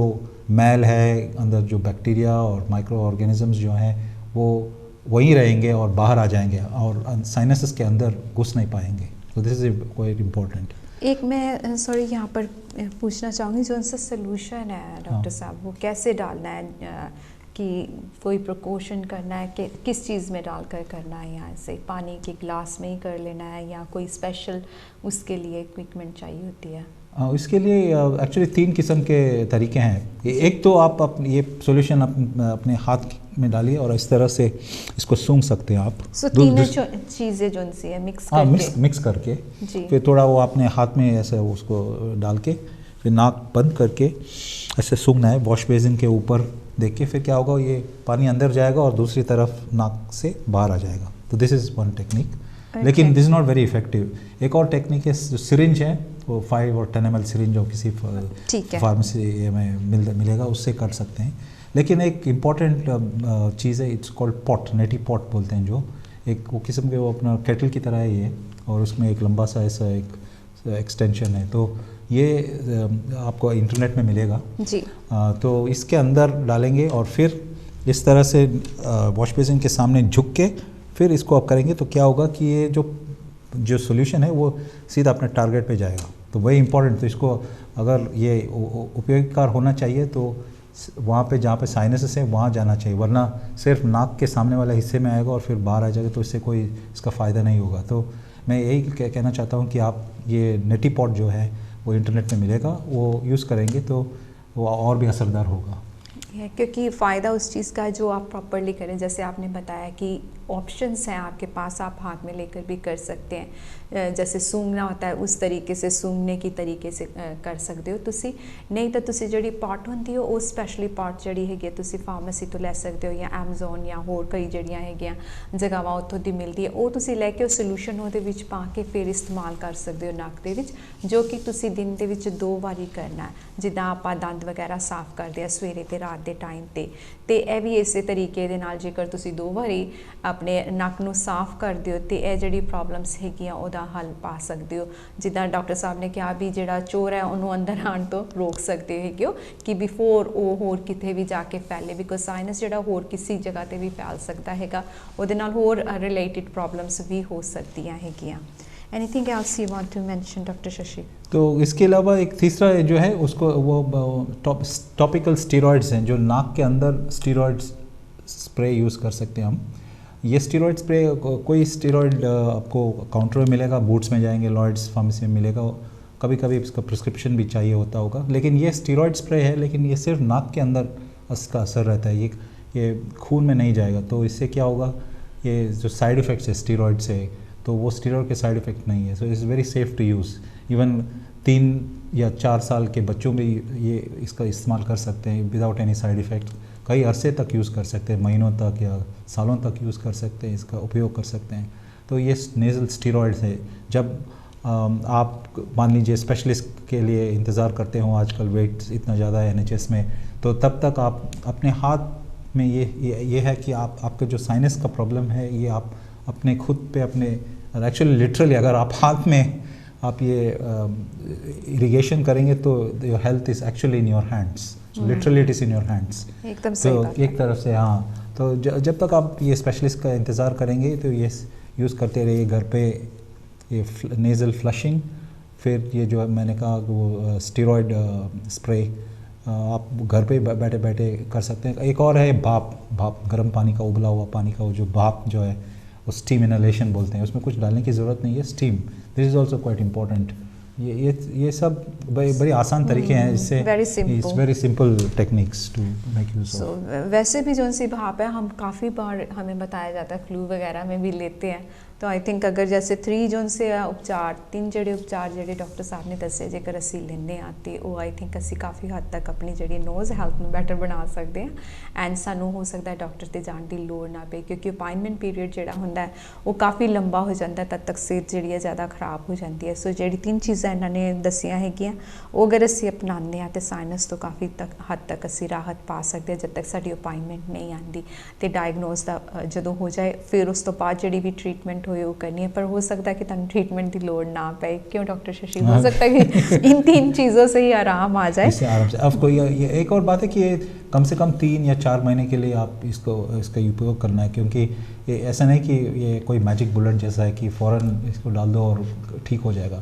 मैल है, अंदर जो बैक्टीरिया और माइक्रो ऑर्गेनिजम्स जो हैं वो वहीं रहेंगे और बाहर आ जाएंगे और साइनसेस के अंदर घुस नहीं पाएंगे। तो दिस इज़ क्वाइट इम्पोर्टेंट। एक मैं सॉरी यहाँ पर पूछना चाहूँगी, जो उनका सोल्यूशन है डॉक्टर साहब, वो कैसे डालना है, कि कोई प्रिकॉशन करना है कि किस चीज़ में डालकर करना है, यहाँ से पानी के ग्लास में ही कर लेना है या कोई स्पेशल उसके लिए इक्विपमेंट चाहिए होती है? इसके लिए एक्चुअली 3 किस्म के तरीके हैं। एक तो आप ये सॉल्यूशन अपने हाथ में डालिए और इस तरह से इसको सूंघ सकते हैं आप। तीनों चीज़ें जो सी है मिक्स करके फिर थोड़ा वो अपने हाथ में ऐसे उसको डाल के फिर नाक बंद करके ऐसे सूंघना है, वॉश बेसिन के ऊपर देख के। फिर क्या होगा, ये पानी अंदर जाएगा और दूसरी तरफ नाक से बाहर आ जाएगा। तो दिस इज़ वन टेक्निक, लेकिन this is not very effective. एक और टेक्निक है, जो सिरिंज है वो 5 और 10 ml सिरिंज जो किसी फार्मेसी में मिलेगा, उससे कर सकते हैं। लेकिन एक इम्पॉर्टेंट चीज़ है, it's called pot, Neti pot बोलते हैं, जो एक वो किस्म के वो अपना केटल की तरह है ये, और उसमें एक लंबा सा ऐसा एक एक्सटेंशन है। तो ये आपको इंटरनेट में मिलेगा जी। तो इसके अंदर डालेंगे और फिर इस तरह से वॉश बेसिन के सामने झुक के फिर इसको आप करेंगे, तो क्या होगा कि ये जो सॉल्यूशन है वो सीधा अपने टारगेट पे जाएगा। तो वही इंपॉर्टेंट, तो इसको अगर ये उपयोगकार होना चाहिए तो वहाँ पे जहाँ पे साइनसेस है वहाँ जाना चाहिए, वरना सिर्फ नाक के सामने वाले हिस्से में आएगा और फिर बाहर आ जाएगा तो इससे कोई इसका फ़ायदा नहीं होगा। तो मैं यही कहना चाहता हूँ कि आप ये नेटी पॉट जो है वो इंटरनेट में मिलेगा, वो यूज़ करेंगे तो वो और भी असरदार होगा। क्योंकि फ़ायदा उस चीज़ का है जो आप प्रॉपरली करें। जैसे आपने बताया कि ऑप्शंस हैं आपके पास, आप हाथ में लेकर भी कर सकते हैं। जैसे सूंघना होता है उस तरीके से सूंघने की तरीके से कर सकते हो तुसी। नहीं तो तुसी ਜਿਹੜੀ ਪੌਟ ਹੁੰਦੀ ਉਹ ਸਪੈਸ਼ਲੀ ਪੌਟ ਜਿਹੜੀ ਹੈਗੀ ਤੁਸੀਂ ਫਾਰਮੇਸੀ ਤੋਂ ਲੈ ਸਕਦੇ ਹੋ ਜਾਂ ਐਮਾਜ਼ਨ ਜਾਂ ਹੋਰ ਕਈ ਜਿਹੜੀਆਂ ਹੈਗੀਆਂ ਜਗ੍ਹਾਵਾਂ ਉੱਥੋਂ ਦੀ ਮਿਲਦੀ ਹੈ, ਉਹ ਤੁਸੀਂ ਲੈ ਕੇ ਉਹ ਸੋਲੂਸ਼ਨ ਉਹਦੇ ਵਿੱਚ ਪਾ ਕੇ ਫਿਰ ਇਸਤੇਮਾਲ ਕਰ ਸਕਦੇ ਹੋ ਨੱਕ ਦੇ ਵਿੱਚ, ਜੋ ਕਿ ਤੁਸੀਂ ਦਿਨ ਦੇ ਵਿੱਚ 2 ਵਾਰੀ ਕਰਨਾ ਹੈ। ਜਿੱਦਾਂ ਆਪਾਂ ਦੰਦ ਵਗੈਰਾ ਸਾਫ਼ ਕਰਦੇ ਆ ਸਵੇਰੇ ਤੇ ਰਾਤ ਦੇ ਟਾਈਮ ਤੇ ਇਹ ਵੀ ਇਸੇ ਤਰੀਕੇ ਦੇ ਨਾਲ ਜੇਕਰ ਤੁਸੀਂ 2 ਵਾਰੀ ਆਪਣੇ ਨੱਕ ਨੂੰ ਸਾਫ਼ ਕਰਦੇ ਹੋ ਤੇ ਇਹ ਜਿਹੜੀ ਪ੍ਰੋਬਲਮਸ ਹੈਗੀਆਂ ਉਹਦਾ ਹੱਲ ਪਾ ਸਕਦੇ ਹੋ। ਜਿੱਦਾਂ ਡਾਕਟਰ ਸਾਹਿਬ ਨੇ ਕਿਹਾ ਵੀ ਜਿਹੜਾ ਚੋਰ ਹੈ ਉਹਨੂੰ ਅੰਦਰ ਆਉਣ ਤੋਂ ਰੋਕ ਸਕਦੇ ਹੈਗੇ ਹੋ ਕਿ ਬਿਫੋਰ ਉਹ ਹੋਰ ਕਿਤੇ ਵੀ ਜਾ ਕੇ ਫੈਲੇ, ਬਿਕੋਜ਼ ਸਾਈਨਸ ਜਿਹੜਾ ਹੋਰ ਕਿਸੇ ਜਗ੍ਹਾ ਤੇ ਵੀ ਫੈਲ ਸਕਦਾ ਹੈਗਾ, ਉਹਦੇ ਨਾਲ ਹੋਰ ਰਿਲੇਟਿਡ ਪ੍ਰੋਬਲਮਸ भी हो सकती हैगियाँ। Anything else you want to mention doctor Shashi? तो इसके अलावा एक तीसरा जो है उसको वो टॉपिकल स्टेरॉइड्स हैं, जो नाक के अंदर स्टेरॉइड्स स्प्रे यूज़ कर सकते हैं हम। ये स्टेरॉइड स्प्रे कोई स्टेरॉइड आपको काउंटर में मिलेगा, बूट्स में जाएंगे, लॉयड्स फार्मेसी में मिलेगा, कभी कभी इसका प्रिस्क्रिप्शन भी चाहिए होता होगा, लेकिन ये स्टेरॉइड स्प्रे है, लेकिन ये सिर्फ नाक के अंदर इसका असर रहता है, ये खून में नहीं जाएगा। तो इससे क्या होगा, ये जो साइड इफ़ेक्ट्स है स्टेरॉइड से, तो वो स्टेरॉइड के साइड इफ़ेक्ट नहीं है। So it's very safe to use. Even 3 या 4 साल के बच्चों भी ये इसका इस्तेमाल कर सकते हैं विदाउट एनी साइड इफ़ेक्ट। कई अरसे तक यूज़ कर सकते हैं, महीनों तक या सालों तक यूज़ कर सकते हैं, इसका उपयोग कर सकते हैं। तो ये नेज़ल स्टेरॉइड्स है। जब आप मान लीजिए स्पेशलिस्ट के लिए इंतज़ार करते हो, आजकल वेट इतना ज़्यादा है NHS में, तो तब तक आप अपने हाथ में ये है कि आपका जो साइनस का प्रॉब्लम है ये आप अपने खुद पे अपने एक्चुअली लिटरली अगर आप हाथ में आप ये इरिगेशन करेंगे तो your health is actually in your hands, literally it is in your hands. एकदम सही बात तो एक तरफ से हाँ, तो जब तक आप ये स्पेशलिस्ट का इंतज़ार करेंगे तो ये यूज़ करते रहिए घर पे, ये नेज़ल फ्लशिंग, फिर ये जो मैंने कहा वो स्टेरॉइड स्प्रे आप घर पे बैठे बैठे कर सकते हैं। एक और है भाप गर्म पानी का, उबला हुआ पानी का वो जो भाप जो है वो स्टीम इनहेलेशन बोलते हैं, उसमें कुछ डालने की ज़रूरत नहीं है, steam, this is also quite important. ये सब बड़ी आसान तरीके हैं, इससे it's very simple techniques to make use of. वैसे भी जो सी भाप है हम काफ़ी बार हमें बताया जाता है फ्लू वगैरह में भी लेते हैं, तो आई थिंक अगर जैसे 3 जोन से उपचार 3 ਜਿਹੜੇ उपचार ਜਿਹੜੇ ਡਾਕਟਰ ਸਾਹਿਬ ਨੇ ਦੱਸੇ ਜੇਕਰ ਅਸੀਂ ਲੈਂਦੇ ਹਾਂ ਤੇ ਉਹ ਆਈ ਥਿੰਕ ਅਸੀਂ ਕਾਫੀ ਹੱਦ ਤੱਕ ਆਪਣੀ ਜਿਹੜੀ ਨੋਜ਼ ਹੈਲਥ ਨੂੰ ਬੈਟਰ ਬਣਾ ਸਕਦੇ ਹਾਂ ਐਂਡ ਸਾਨੂੰ ਹੋ ਸਕਦਾ ਹੈ ਡਾਕਟਰ ਤੇ ਜਾਣ ਦੀ ਲੋੜ ਨਾ ਪਏ, ਕਿਉਂਕਿ ਅਪਾਇੰਟਮੈਂਟ ਪੀਰੀਅਡ ਜਿਹੜਾ ਹੁੰਦਾ ਹੈ ਉਹ ਕਾਫੀ ਲੰਬਾ ਹੋ ਜਾਂਦਾ ਤਦ ਤੱਕ ਸਿਹਤ ਜਿਹੜੀ ਹੈ ਜ਼ਿਆਦਾ ਖਰਾਬ ਹੋ ਜਾਂਦੀ ਹੈ। ਸੋ ਜਿਹੜੀ 3 ਚੀਜ਼ਾਂ ਇਹਨਾਂ ਨੇ ਦੱਸੀਆਂ ਹੈਗੀਆਂ ਉਹ ਅਗਰ ਅਸੀਂ ਅਪਣਾਉਂਦੇ ਹਾਂ ਤੇ ਸਾਈਨਸ ਤੋਂ ਕਾਫੀ ਹੱਦ ਤੱਕ ਅਸੀਂ ਰਾਹਤ ਪਾ ਸਕਦੇ ਹਾਂ ਜਦ ਤੱਕ ਸਾਡੀ ਅਪਾਇੰਟਮੈਂਟ ਨਹੀਂ ਆਉਂਦੀ ਤੇ ਡਾਇਗਨੋਸ ਦਾ ਜਦੋਂ ਹੋ ਜਾਏ ਫਿਰ ਉਸ ਤੋਂ ਬਾਅਦ ਜਿਹੜੀ ਵੀ ਟ੍ਰੀਟਮੈਂਟ ਹੋਏ ਉਹ करनी है। पर हो सकता है कि तुम ट्रीटमेंट की लोड ना पाए, क्यों डॉक्टर शशि? हो सकता है कि इन 3 चीज़ों से ही आराम आ जाए, इससे आराम से। अब कोई ये एक और बात है कि ये कम से कम 3 या 4 महीने के लिए आप इसका उपयोग करना है, क्योंकि ये ऐसा नहीं कि ये कोई मैजिक बुलेट जैसा है कि फ़ौरन इसको डाल दो और ठीक हो जाएगा।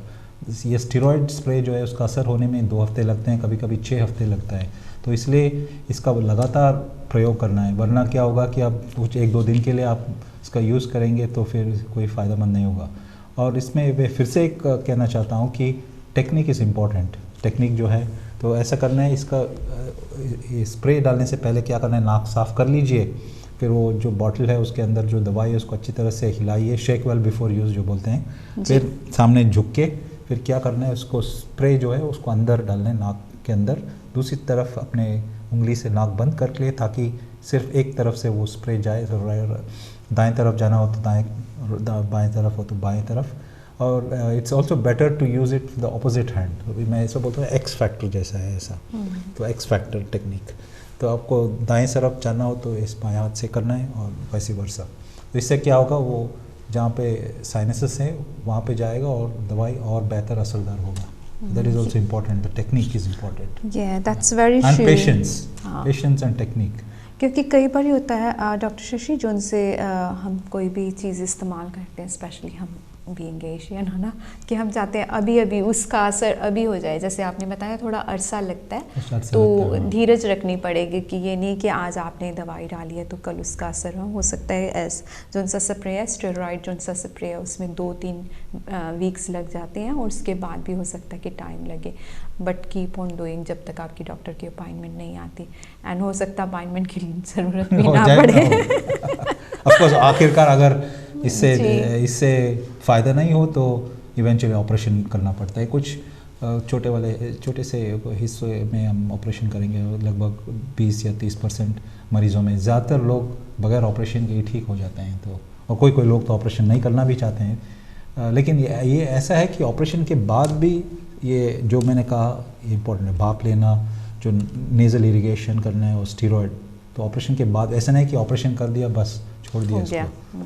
ये स्टेरॉइड स्प्रे जो है उसका असर होने में 2 हफ्ते लगते हैं, कभी कभी 6 हफ्ते लगता है, तो इसलिए इसका लगातार प्रयोग करना है, वरना क्या होगा कि आप कुछ 1-2 दिन के लिए आप इसका यूज़ करेंगे तो फिर कोई फ़ायदेमंद नहीं होगा। और इसमें मैं फिर से एक कहना चाहता हूँ कि टेक्निक इज़ इम्पॉर्टेंट। टेक्निक जो है तो ऐसा करना है, इसका स्प्रे डालने से पहले क्या करना है, नाक साफ़ कर लीजिए, फिर वो जो बॉटल है उसके अंदर जो दवाई है उसको अच्छी तरह से हिलाइए, शेक वेल बिफोर यूज़ जो बोलते हैं, फिर सामने झुक के फिर क्या करना है, उसको स्प्रे जो है उसको अंदर डालना है नाक के अंदर, दूसरी तरफ अपने उंगली से नाक बंद कर ले ताकि सिर्फ एक तरफ से वो स्प्रे जाए, दाएं तरफ जाना हो तो दाएं, बाएं तरफ हो तो बाएं तरफ। और it's also better to use it the opposite hand. मैं ऐसा बोलता हूँ एक्स फैक्टर जैसा है ऐसा, तो एक्स फैक्टर टेक्निक, तो आपको दाएं तरफ जाना हो तो इस बाएं हाथ से करना है और वैसे वर्सा। तो इससे क्या होगा, वो जहाँ पे साइनसेस हैं वहाँ पे जाएगा और दवाई और बेहतर असरदार होगा। That is also important. The technique is important. Yeah, that's very true. And patience and technique. क्योंकि कई बार होता है डॉक्टर शशि जो उनसे हम कोई भी चीज़ इस्तेमाल करते हैं, स्पेशली हम बीइंग एशियन है ना, कि हम चाहते हैं अभी अभी उसका असर अभी हो जाए। जैसे आपने बताया थोड़ा अरसा लगता है, तो धीरज रखनी पड़ेगी कि ये नहीं कि आज आपने दवाई डाली है तो कल उसका असर हो सकता है। एस जो सा स्प्रे है, स्टेरॉइड जो सा स्प्रे है, उसमें 2-3 वीक्स लग जाते हैं और उसके बाद भी हो सकता है कि टाइम लगे, बट कीप ऑन डूइंग जब तक आपकी डॉक्टर की अपॉइंटमेंट नहीं आती। एंड हो सकता है अपॉइंटमेंट की ज़रूरत भी ना पड़े। ऑफ कोर्स आखिरकार अगर इससे फ़ायदा नहीं हो तो इवेंचुअली ऑपरेशन करना पड़ता है। कुछ छोटे से हिस्से में हम ऑपरेशन करेंगे, लगभग 20 या 30% मरीज़ों में। ज़्यादातर लोग बगैर ऑपरेशन के ही ठीक हो जाते हैं। तो और कोई लोग तो ऑपरेशन नहीं करना भी चाहते हैं। लेकिन ये ऐसा है कि ऑपरेशन के बाद भी ये जो मैंने कहा इम्पोर्टेंट है, भाप लेना, जो नेज़ल इरिगेशन करना है और स्टीरॉयड। तो ऑपरेशन के बाद ऐसा नहीं कि ऑपरेशन कर दिया बस छोड़ दिया इसको।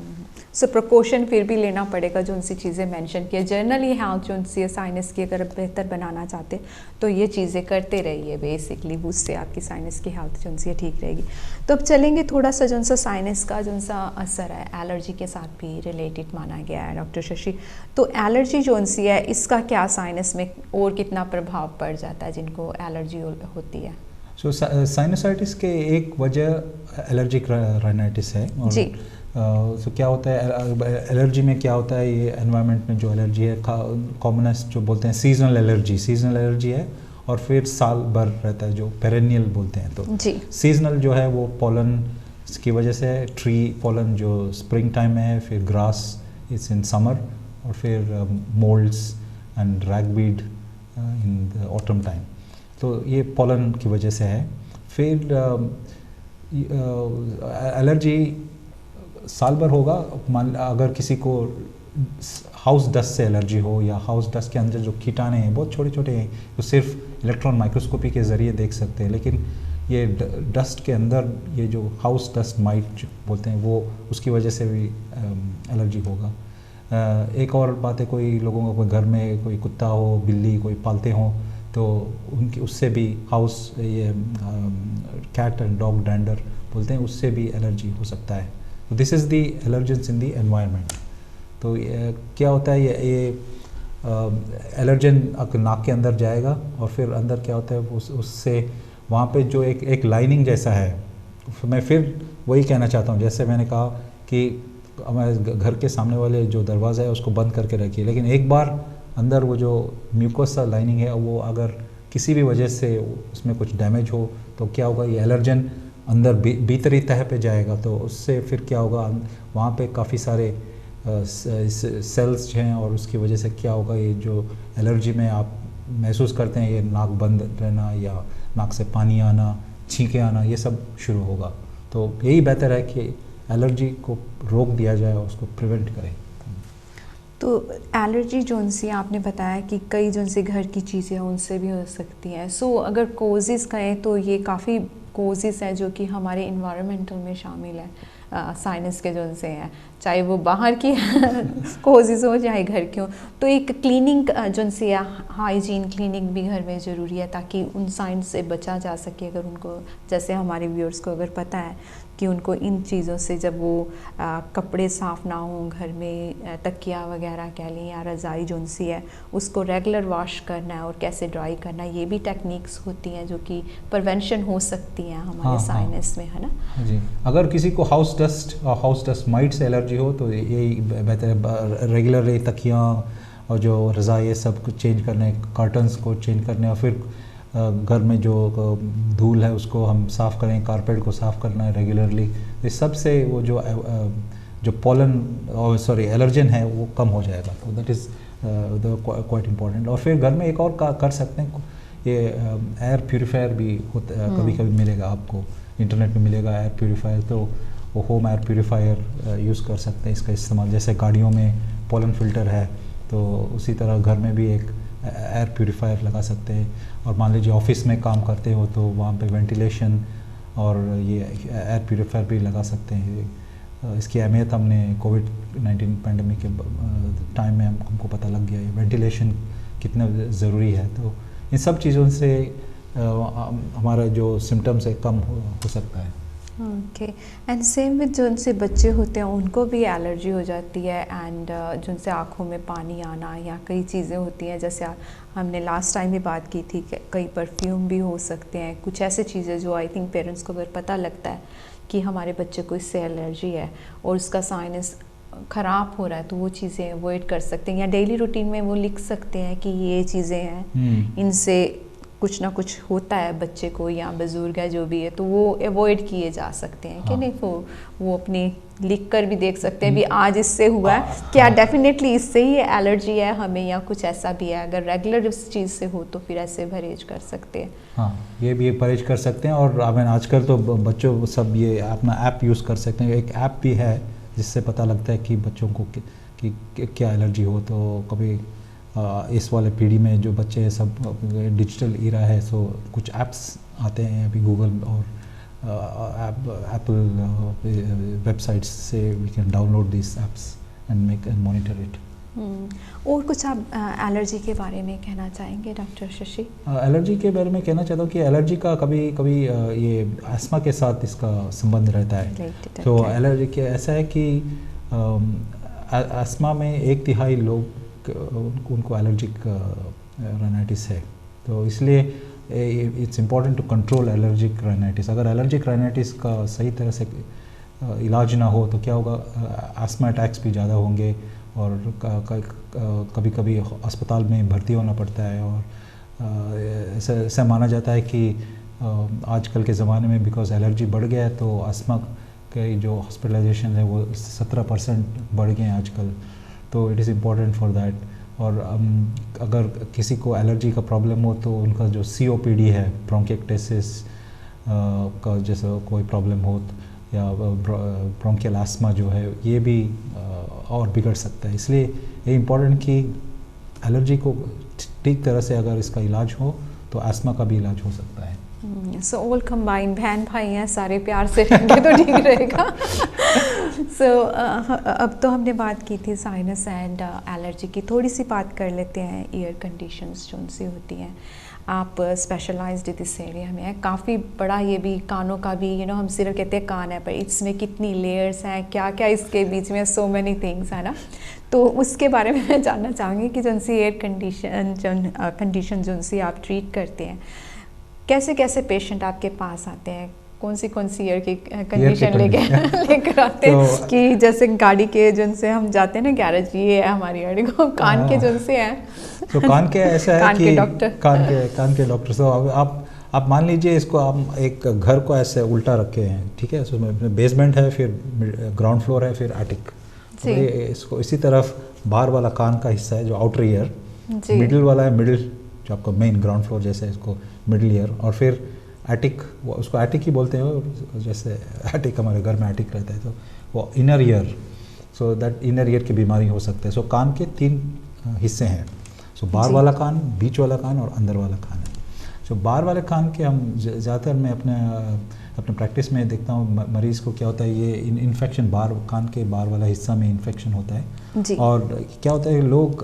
सो प्रिकॉशन फिर भी लेना पड़ेगा, जो उनसी चीज़ें मेंशन किए। जर्नली हेल्थ जो उनसी साइनस की अगर बेहतर बनाना चाहते तो ये चीज़ें करते रहिए बेसिकली, उससे आपकी साइनस की हेल्थ जो उनसी ठीक रहेगी। तो अब चलेंगे थोड़ा सा जो सा साइनस का जो सा असर है एलर्जी के साथ भी रिलेटेड माना गया है डॉक्टर शशि। तो एलर्जी जो उनसी है इसका क्या साइनस में और कितना प्रभाव पड़ जाता है जिनको एलर्जी होती है? सो साइनसाइटिस के एक वजह एलर्जिक राइनाइटिस है। और जी। तो क्या होता है एलर्जी में, क्या होता है ये एनवायरनमेंट में जो एलर्जी है, कॉमनेस्ट जो बोलते हैं सीजनल एलर्जी है, और फिर साल भर रहता है जो पेरेनियल बोलते हैं। तो जी। सीजनल जो है वो पोलन की वजह से है, ट्री पोलन जो स्प्रिंग टाइम में है, फिर ग्रास इट्स इन समर, और फिर moulds and ragweed in the autumn time. तो ये पोलन की वजह से है। फिर एलर्जी साल भर होगा। अगर किसी को हाउस डस्ट से एलर्जी हो, या हाउस डस्ट के अंदर जो कीटाणु हैं बहुत छोटे छोटे हैं, तो सिर्फ इलेक्ट्रॉन माइक्रोस्कोपी के ज़रिए देख सकते हैं, लेकिन ये डस्ट के अंदर ये जो हाउस डस्ट माइट बोलते हैं वो, उसकी वजह से भी एलर्जी होगा। एक और बात है, कोई लोगों को कोई घर में कोई कुत्ता हो, बिल्ली कोई पालते हों, तो उनकी उससे भी हाउस ये कैट एंड डॉग डैंडर बोलते हैं, उससे भी एलर्जी हो सकता है। This is the allergens in the environment. तो क्या होता है, ये एलर्जन नाक के अंदर जाएगा, और फिर अंदर क्या होता है उससे वहाँ पे जो एक लाइनिंग जैसा है। मैं फिर वही कहना चाहता हूँ, जैसे मैंने कहा कि हमारे घर के सामने वाले जो दरवाज़ा है उसको बंद करके रखिए, लेकिन एक बार अंदर वो जो म्यूकोसा लाइनिंग है वो अगर किसी भी वजह से उसमें कुछ डैमेज हो तो क्या होगा, ये एलर्जन अंदर भीतरी तह पे जाएगा। तो उससे फिर क्या होगा, वहाँ पे काफ़ी सारे सेल्स हैं, और उसकी वजह से क्या होगा, ये जो एलर्जी में आप महसूस करते हैं, ये नाक बंद रहना या नाक से पानी आना, छींके आना, ये सब शुरू होगा। तो यही बेहतर है कि एलर्जी को रोक दिया जाए और उसको प्रिवेंट करें। तो एलर्जी जोन सी आपने बताया कि कई जोन से घर की चीज़ें हैं उनसे भी हो सकती हैं। सो अगर कोजेज़ कहें तो ये काफ़ी कोजेज़ हैं जो कि हमारे इन्वायरमेंटल में शामिल है, साइनस के जोन से हैं, चाहे वो बाहर की कोजेज़ हो चाहे घर की हो। तो एक क्लीनिंग जोन से हाइजीन क्लीनिंग भी घर में ज़रूरी है ताकि उन साइंस से बचा जा सके। अगर उनको, जैसे हमारे व्यूअर्स को अगर पता है कि उनको इन चीज़ों से जब वो कपड़े साफ़ ना हो घर में, तकिया वगैरह कह लें या रज़ाई जोन सी है उसको रेगुलर वॉश करना है और कैसे ड्राई करना है, ये भी टेक्निक्स होती हैं जो कि प्रिवेंशन हो सकती हैं हमारे साइनस में, है ना जी। अगर किसी को house dust might say allergy हो तो यही बेहतर है, रेगुलरली तकिया और जो रज़ाई ये सब कुछ चेंज करने, कर्टन्स को चेंज करने, और फिर घर में जो धूल है उसको हम साफ़ करें, कारपेट को साफ़ करना है रेगुलरली। इस सब से वो जो पोलन और एलर्जन है वो कम हो जाएगा। तो दैट इज़ क्वाइट इम्पॉर्टेंट। और फिर घर में एक और कर सकते हैं, ये एयर प्यूरीफायर भी होता है, कभी कभी मिलेगा आपको, इंटरनेट में मिलेगा एयर प्यूरीफायर, तो वो होम एयर प्यूरीफायर यूज़ कर सकते हैं इसका इस्तेमाल। जैसे गाड़ियों में पोलन फ़िल्टर है तो उसी तरह घर में भी एक एयर प्यूरीफायर लगा सकते हैं। और मान लीजिए ऑफिस में काम करते हो तो वहाँ पे वेंटिलेशन और ये एयर प्यूरीफायर भी लगा सकते हैं। इसकी अहमियत हमने कोविड-19 पैंडमिक के टाइम में हमको पता लग गया है वेंटिलेशन कितना ज़रूरी है। तो इन सब चीज़ों से हमारा जो सिम्टम्स है कम हो सकता है। ओके। एंड सेम विद जो उनसे बच्चे होते हैं उनको भी एलर्जी हो जाती है, एंड जिनसे आँखों में पानी आना या कई चीज़ें होती हैं, जैसे हमने लास्ट टाइम भी बात की थी कि कई परफ्यूम भी हो सकते हैं, कुछ ऐसे चीज़ें जो आई थिंक पेरेंट्स को अगर पता लगता है कि हमारे बच्चे को इससे एलर्जी है और उसका साइनस ख़राब हो रहा है, तो वो चीज़ें अवॉइड कर सकते हैं, या डेली रूटीन में वो लिख सकते हैं कि ये चीज़ें हैं, इनसे कुछ ना कुछ होता है बच्चे को या बुजुर्ग है जो भी है, तो वो अवॉइड किए जा सकते हैं कि नहीं। वो अपनी लिख कर भी देख सकते हैं भी आज इससे हुआ है, क्या डेफिनेटली इससे ही एलर्जी है हमें या कुछ ऐसा भी है। अगर रेगुलर इस चीज़ से हो तो फिर ऐसे परहेज कर सकते हैं। हाँ, ये भी परहेज कर सकते हैं। और आई मीन आजकल तो बच्चों सब ये अपना ऐप यूज़ कर सकते हैं। एक ऐप भी है जिससे पता लगता है कि बच्चों को कि क्या एलर्जी हो। तो कभी इस वाले पीढ़ी में जो बच्चे हैं सब डिजिटल ईरा है, सो कुछ ऐप्स आते हैं अभी गूगल और एप्पल वेबसाइट्स से we can download this apps and make and monitor it. और कुछ आप एलर्जी के बारे में कहना चाहेंगे डॉक्टर शशि? एलर्जी के बारे में कहना चाहता हूँ कि एलर्जी का कभी कभी ये अस्थमा के साथ इसका संबंध रहता है। तो एलर्जी के ऐसा है कि अस्थमा में 1/3 लोग उनको एलर्जिक राइनाइटिस है। तो इसलिए it's important to control allergic rhinitis. अगर एलर्जिक राइनाइटिस का सही तरह से इलाज ना हो तो क्या होगा, अस्थमा अटैक्स भी ज़्यादा होंगे और कभी कभी अस्पताल में भर्ती होना पड़ता है। और ऐसा माना जाता है कि आजकल के ज़माने में बिकॉज एलर्जी बढ़ गया है तो अस्थमा के जो हॉस्पिटलाइजेशन है वो 17% बढ़ गए हैं आजकल। तो it is important for that. और अगर किसी को एलर्जी का प्रॉब्लम हो तो उनका जो COPD है, ब्रोंकिएक्टेसिस का जैसा कोई प्रॉब्लम हो या ब्रोंकियल आस्थमा जो है ये भी और बिगड़ सकता है। इसलिए ये इम्पॉर्टेंट कि एलर्जी को ठीक तरह से अगर इसका इलाज हो तो आस्थमा का भी इलाज हो सकता है। सो ऑल कंबाइन, बहन भाई हैं, सारे प्यार से रहेंगे तो ठीक रहेगा। अब तो हमने बात की थी साइनस एंड एलर्जी की, थोड़ी सी बात कर लेते हैं ईयर कंडीशंस जो उनसे होती हैं। आप स्पेशलाइज्ड इस एरिया में है, काफ़ी बड़ा ये भी कानों का भी हम सिर्फ कहते हैं कान है, पर इसमें कितनी लेयर्स हैं, क्या क्या इसके बीच में, सो मैनी थिंग्स है ना। तो उसके बारे में मैं जानना चाहूँगी कि जो सी एयर कंडीशन जो उनसे आप ट्रीट करते हैं, कैसे कैसे पेशेंट आपके पास आते हैं, कौन सी ईयर की कंडीशन लेकर आते हैं कि जैसे गाड़ी के जिनसे हम जाते हैं ना गैरेज, ये है हमारी गाड़ी को, कान के जिनसे हैं तो कान के ऐसा है कान कि के डॉक्टर कान के डॉक्टर। तो आप मान लीजिए इसको, आप एक घर को ऐसे उल्टा रखे हैं, ठीक है, उसमें बेसमेंट है, फिर ग्राउंड फ्लोर है, फिर एटिक। तो इसको इसी तरफ बाहर वाला कान का हिस्सा है जो आउटर ईयर, मिडिल वाला है मिडिल जो आपका मेन ग्राउंड फ्लोर जैसे इसको मिडिल ईयर, और फिर एटिक, उसको एटिक ही बोलते हैं, जैसे एटिक हमारे घर में एटिक रहता है तो वो inner ear. So that inner ear की बीमारी हो सकती है। सो कान के 3 हिस्से हैं। सो बाहर वाला कान, बीच वाला कान और अंदर वाला कान है। सो बाहर वाले कान के हम ज़्यादातर मैं अपने प्रैक्टिस में देखता हूँ मरीज़ को क्या होता है, ये इन्फेक्शन बाहर कान के बाहर वाला हिस्सा में इन्फेक्शन होता है जी। और क्या होता है, लोग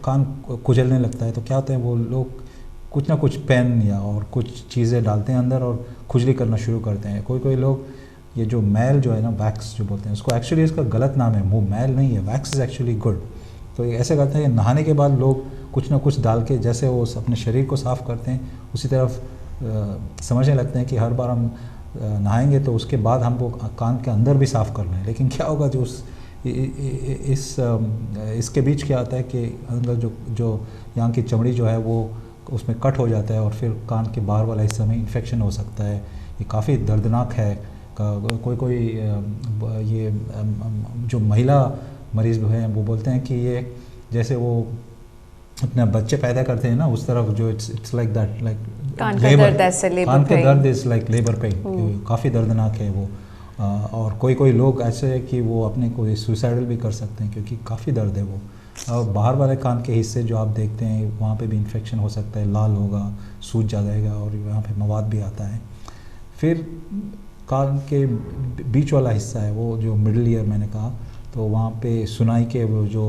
कान खुजलने लगता है तो क्या होता है, वो लोग कुछ ना कुछ पेन या और कुछ चीज़ें डालते हैं अंदर और खुजली करना शुरू करते हैं। कोई लोग ये जो मैल जो है ना, वैक्स जो बोलते हैं उसको, एक्चुअली इसका गलत नाम है, वो मैल नहीं है, वैक्स इज़ एक्चुअली गुड। तो ऐसे करते हैं, नहाने के बाद लोग कुछ ना कुछ डाल के जैसे वो अपने शरीर को साफ़ करते हैं उसी तरफ समझने लगते हैं कि हर बार हम नहाएंगे तो उसके बाद हमको कान के अंदर भी साफ़ करना है। लेकिन क्या होगा, जो इसके बीच क्या आता है कि अंदर जो यहाँ की चमड़ी जो है वो उसमें कट हो जाता है और फिर कान के बाहर वाला हिस्सा में इन्फेक्शन हो सकता है। ये काफ़ी दर्दनाक है। कोई ये जो महिला मरीज़ हैं वो बोलते हैं कि ये जैसे वो अपने बच्चे पैदा करते हैं ना, उस तरफ जो इट्स लाइक दैट, लाइक कान का दर्द ऐसे लेबर पेन, कान का दर्द इज़ लाइक लेबर पेन, काफ़ी दर्दनाक है वो। और कोई लोग ऐसे है कि वो अपने को सुसाइडल भी कर सकते हैं क्योंकि काफ़ी दर्द है वो। और बाहर वाले कान के हिस्से जो आप देखते हैं वहाँ पे भी इन्फेक्शन हो सकता है, लाल होगा, सूज जाएगा और वहाँ पे मवाद भी आता है। फिर कान के बीच वाला हिस्सा है वो जो मिडिल ईयर मैंने कहा, तो वहाँ पे सुनाई के वो जो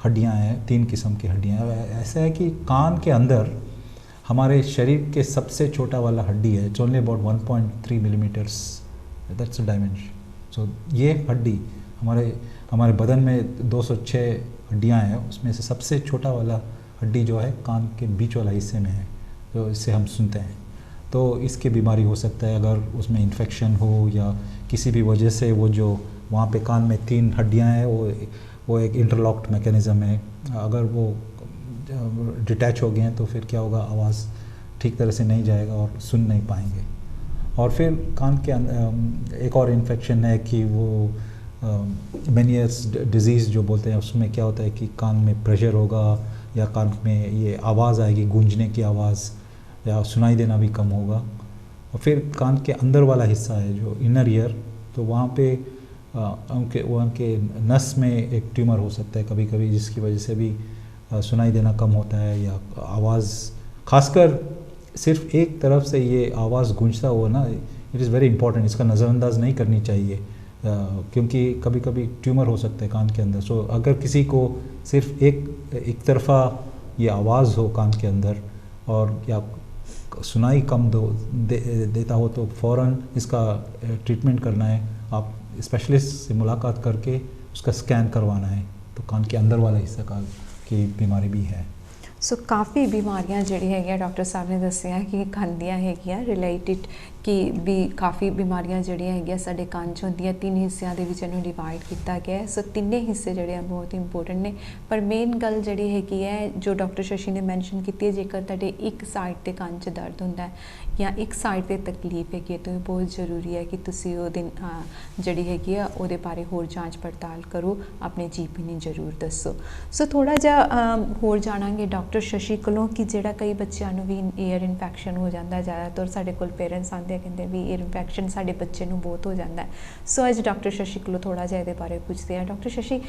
हड्डियाँ हैं, 3 किस्म की हड्डियाँ हैं। ऐसा है कि कान के अंदर हमारे शरीर के सबसे छोटा वाला हड्डी है, it's only about 1.3 millimetres, that's a dimension. So ये हड्डी हमारे बदन में 206 हड्डियाँ हैं, उसमें से सबसे छोटा वाला हड्डी जो है कान के बीच वाला हिस्से में है, जो इससे हम सुनते हैं। तो इसकी बीमारी हो सकता है अगर उसमें इन्फेक्शन हो या किसी भी वजह से वो जो वहाँ पे कान में 3 हड्डियाँ हैं वो एक इंटरलॉक्ड मैकेनिज़्म है, अगर वो डिटैच हो गए हैं तो फिर क्या होगा, आवाज़ ठीक तरह से नहीं जाएगा और सुन नहीं पाएंगे। और फिर कान के एक और इन्फेक्शन है कि वो मेनियर्स डिजीज़ जो बोलते हैं, उसमें क्या होता है कि कान में प्रेशर होगा या कान में ये आवाज़ आएगी, गूंजने की आवाज़, या सुनाई देना भी कम होगा। और फिर कान के अंदर वाला हिस्सा है जो इनर ईयर, तो वहाँ पे उनके नस में एक ट्यूमर हो सकता है कभी कभी, जिसकी वजह से भी सुनाई देना कम होता है या आवाज़, खासकर सिर्फ एक तरफ से ये आवाज़ गूंजता हुआ ना, इट इज़ वेरी इंपॉर्टेंट, इसका नज़रअंदाज नहीं करनी चाहिए क्योंकि कभी कभी ट्यूमर हो सकता है कान के अंदर। सो अगर किसी को सिर्फ एक तरफा ये आवाज़ हो कान के अंदर और या सुनाई कम देता हो तो फ़ौरन इसका ट्रीटमेंट करना है, आप स्पेशलिस्ट से मुलाकात करके उसका स्कैन करवाना है, तो कान के अंदर वाला हिस्सा की बीमारी भी है। सो काफ़ी बीमारियां जिहड़ी हैगियां डॉक्टर साहब ने दसिया कि खांदियां हैगियां रिलेटेड कि भी काफ़ी बीमारियां जिहड़ियां हैगियां साडे कान च होंदियां, 3 हिस्सियां दे विच इहनूं डिवाइड किया गया है। सो तिन्ने हिस्से जिहड़े हैं बहुत ही इंपोर्टेंट ने, पर मेन गल जिहड़ी हैगी है जो डॉक्टर शशि ने मैंशन की है, जेकर तुहाडे एक साइड ते कान च दर्द होंदा है या एक साइड ते तकलीफ हैगी है तो बहुत ज़रूरी है कि तुसीं ओह दिन जिहड़ी हैगी है ओहदे बारे होर जांच पड़ताल करो, अपने जीपी ने जरूर दसो। सो थोड़ा जिहा होर जाणांगे डॉक्टर शशि कोलों कि जिहड़ा कई बच्चों नूं भी ईयर इन्फेक्शन हो जाता है, ज़्यादातर साडे कोल पेरेंट्स आते कहते भी ईयर इन्फेक्शन साडे बच्चे नूं बहुत हो जाता है। सो अज डॉक्टर शशि कोलों थोड़ा जिहा इहदे बारे पूछते हैं। डॉक्टर शशि,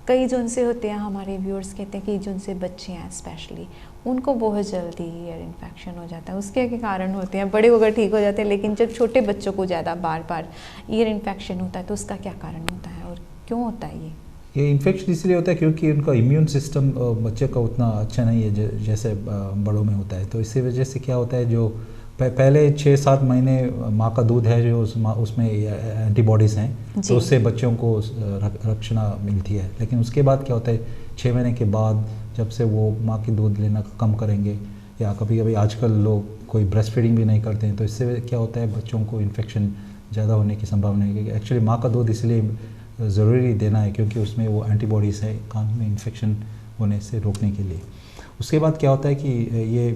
कई जो उनसे होते हैं, हमारे व्यूअर्स कहते हैं कि जो उनसे बच्चे हैं स्पेशली उनको बहुत जल्दी ईयर इन्फेक्शन हो जाता है, उसके क्या कारण होते हैं? बड़े होकर ठीक हो जाते हैं, लेकिन जब छोटे बच्चों को ज़्यादा बार बार ईयर इन्फेक्शन होता है तो उसका क्या कारण होता है और क्यों होता है? ये इन्फेक्शन इसलिए होता है क्योंकि उनका इम्यून सिस्टम बच्चे का उतना अच्छा नहीं है जैसे बड़ों में होता है। तो इसी वजह से क्या होता है, जो पहले 6-7 महीने माँ का दूध है जो उसमें एंटीबॉडीज़ हैं, तो उससे बच्चों को रक्षणा मिलती है। लेकिन उसके बाद क्या होता है, 6 महीने के बाद जब से वो माँ की दूध लेना कम करेंगे या कभी कभी आजकल लोग कोई ब्रेस्ट फीडिंग भी नहीं करते हैं, तो इससे क्या होता है बच्चों को इन्फेक्शन ज़्यादा होने की संभावना है। एक्चुअली माँ का दूध इसलिए ज़रूरी देना है क्योंकि उसमें वो एंटीबॉडीज़ है कान में इन्फेक्शन होने से रोकने के लिए। उसके बाद क्या होता है कि ये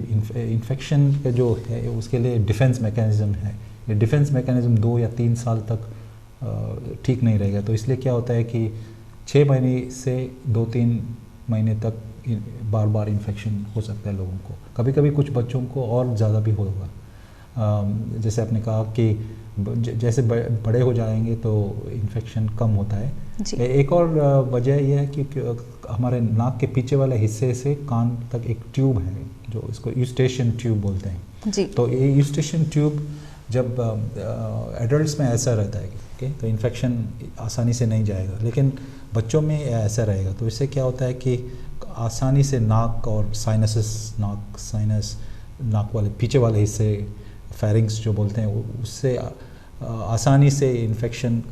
इन्फेक्शन का जो है उसके लिए डिफेंस मैकेनिज़्म है, ये डिफेंस मैकेनिज़्म 2 या 3 साल तक ठीक नहीं रहेगा। तो इसलिए क्या होता है कि 6 महीने से 2-3 महीने तक बार बार इन्फेक्शन हो सकता है लोगों को, कभी कभी कुछ बच्चों को और ज़्यादा भी होगा। जैसे आपने कहा कि जैसे बड़े हो जाएंगे तो इन्फेक्शन कम होता है। एक और वजह यह है कि हमारे नाक के पीछे वाले हिस्से से कान तक एक ट्यूब है जो इसको यूस्टेशन ट्यूब बोलते हैं जी। तो ये यूस्टेशन ट्यूब जब एडल्ट्स में ऐसा रहता है कि तो इन्फेक्शन आसानी से नहीं जाएगा, लेकिन बच्चों में ऐसा रहेगा। तो इससे क्या होता है कि आसानी से नाक और साइनस नाक वाले पीछे वाले हिस्से फेरिंग्स जो बोलते हैं उससे आसानी से इन्फेक्शन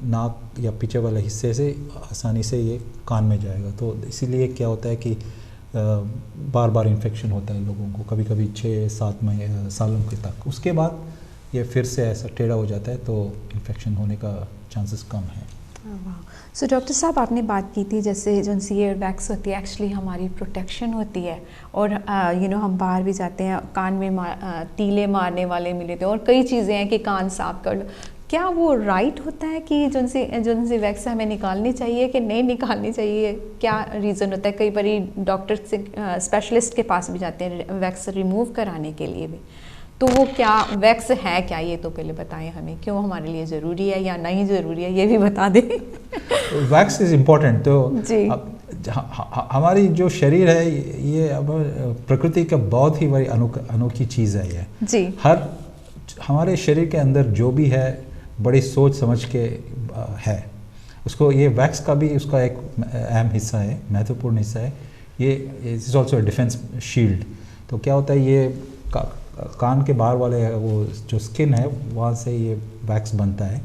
नाक या पीछे वाले हिस्से से आसानी से ये कान में जाएगा। तो इसीलिए क्या होता है कि बार बार इन्फेक्शन होता है लोगों को, कभी कभी 6-7 सालों के तक। उसके बाद ये फिर से ऐसा टेढ़ा हो जाता है तो इन्फेक्शन होने का चांसेस कम है। सो डॉक्टर साहब, आपने बात की थी जैसे जो ईयर वैक्स होती है एक्चुअली हमारी प्रोटेक्शन होती है, और हम बाहर भी जाते हैं कान में तीले मारने वाले मिले थे और कई चीज़ें हैं कि कान साफ कर लो। क्या वो राइट होता है कि जो सी वैक्स हमें निकालनी चाहिए कि नहीं निकालनी चाहिए? क्या रीज़न होता है? कई बार डॉक्टर से स्पेशलिस्ट के पास भी जाते हैं वैक्स रिमूव कराने के लिए भी, तो वो क्या वैक्स है क्या, ये तो पहले बताएं हमें, क्यों हमारे लिए ज़रूरी है या नहीं ज़रूरी है, ये भी बता दें। Wax is important. तो जी हमारी जो शरीर है ये अब प्रकृति का बहुत ही बड़ी अनोखी चीज़ है ये जी। हमारे शरीर के अंदर जो भी है बड़ी सोच समझ के है, उसको ये वैक्स का भी उसका एक अहम हिस्सा है, महत्वपूर्ण हिस्सा है। ये इज़ ऑल्सो डिफेंस शील्ड। तो क्या होता है ये कान के बाहर वाले वो जो स्किन है वहाँ से ये वैक्स बनता है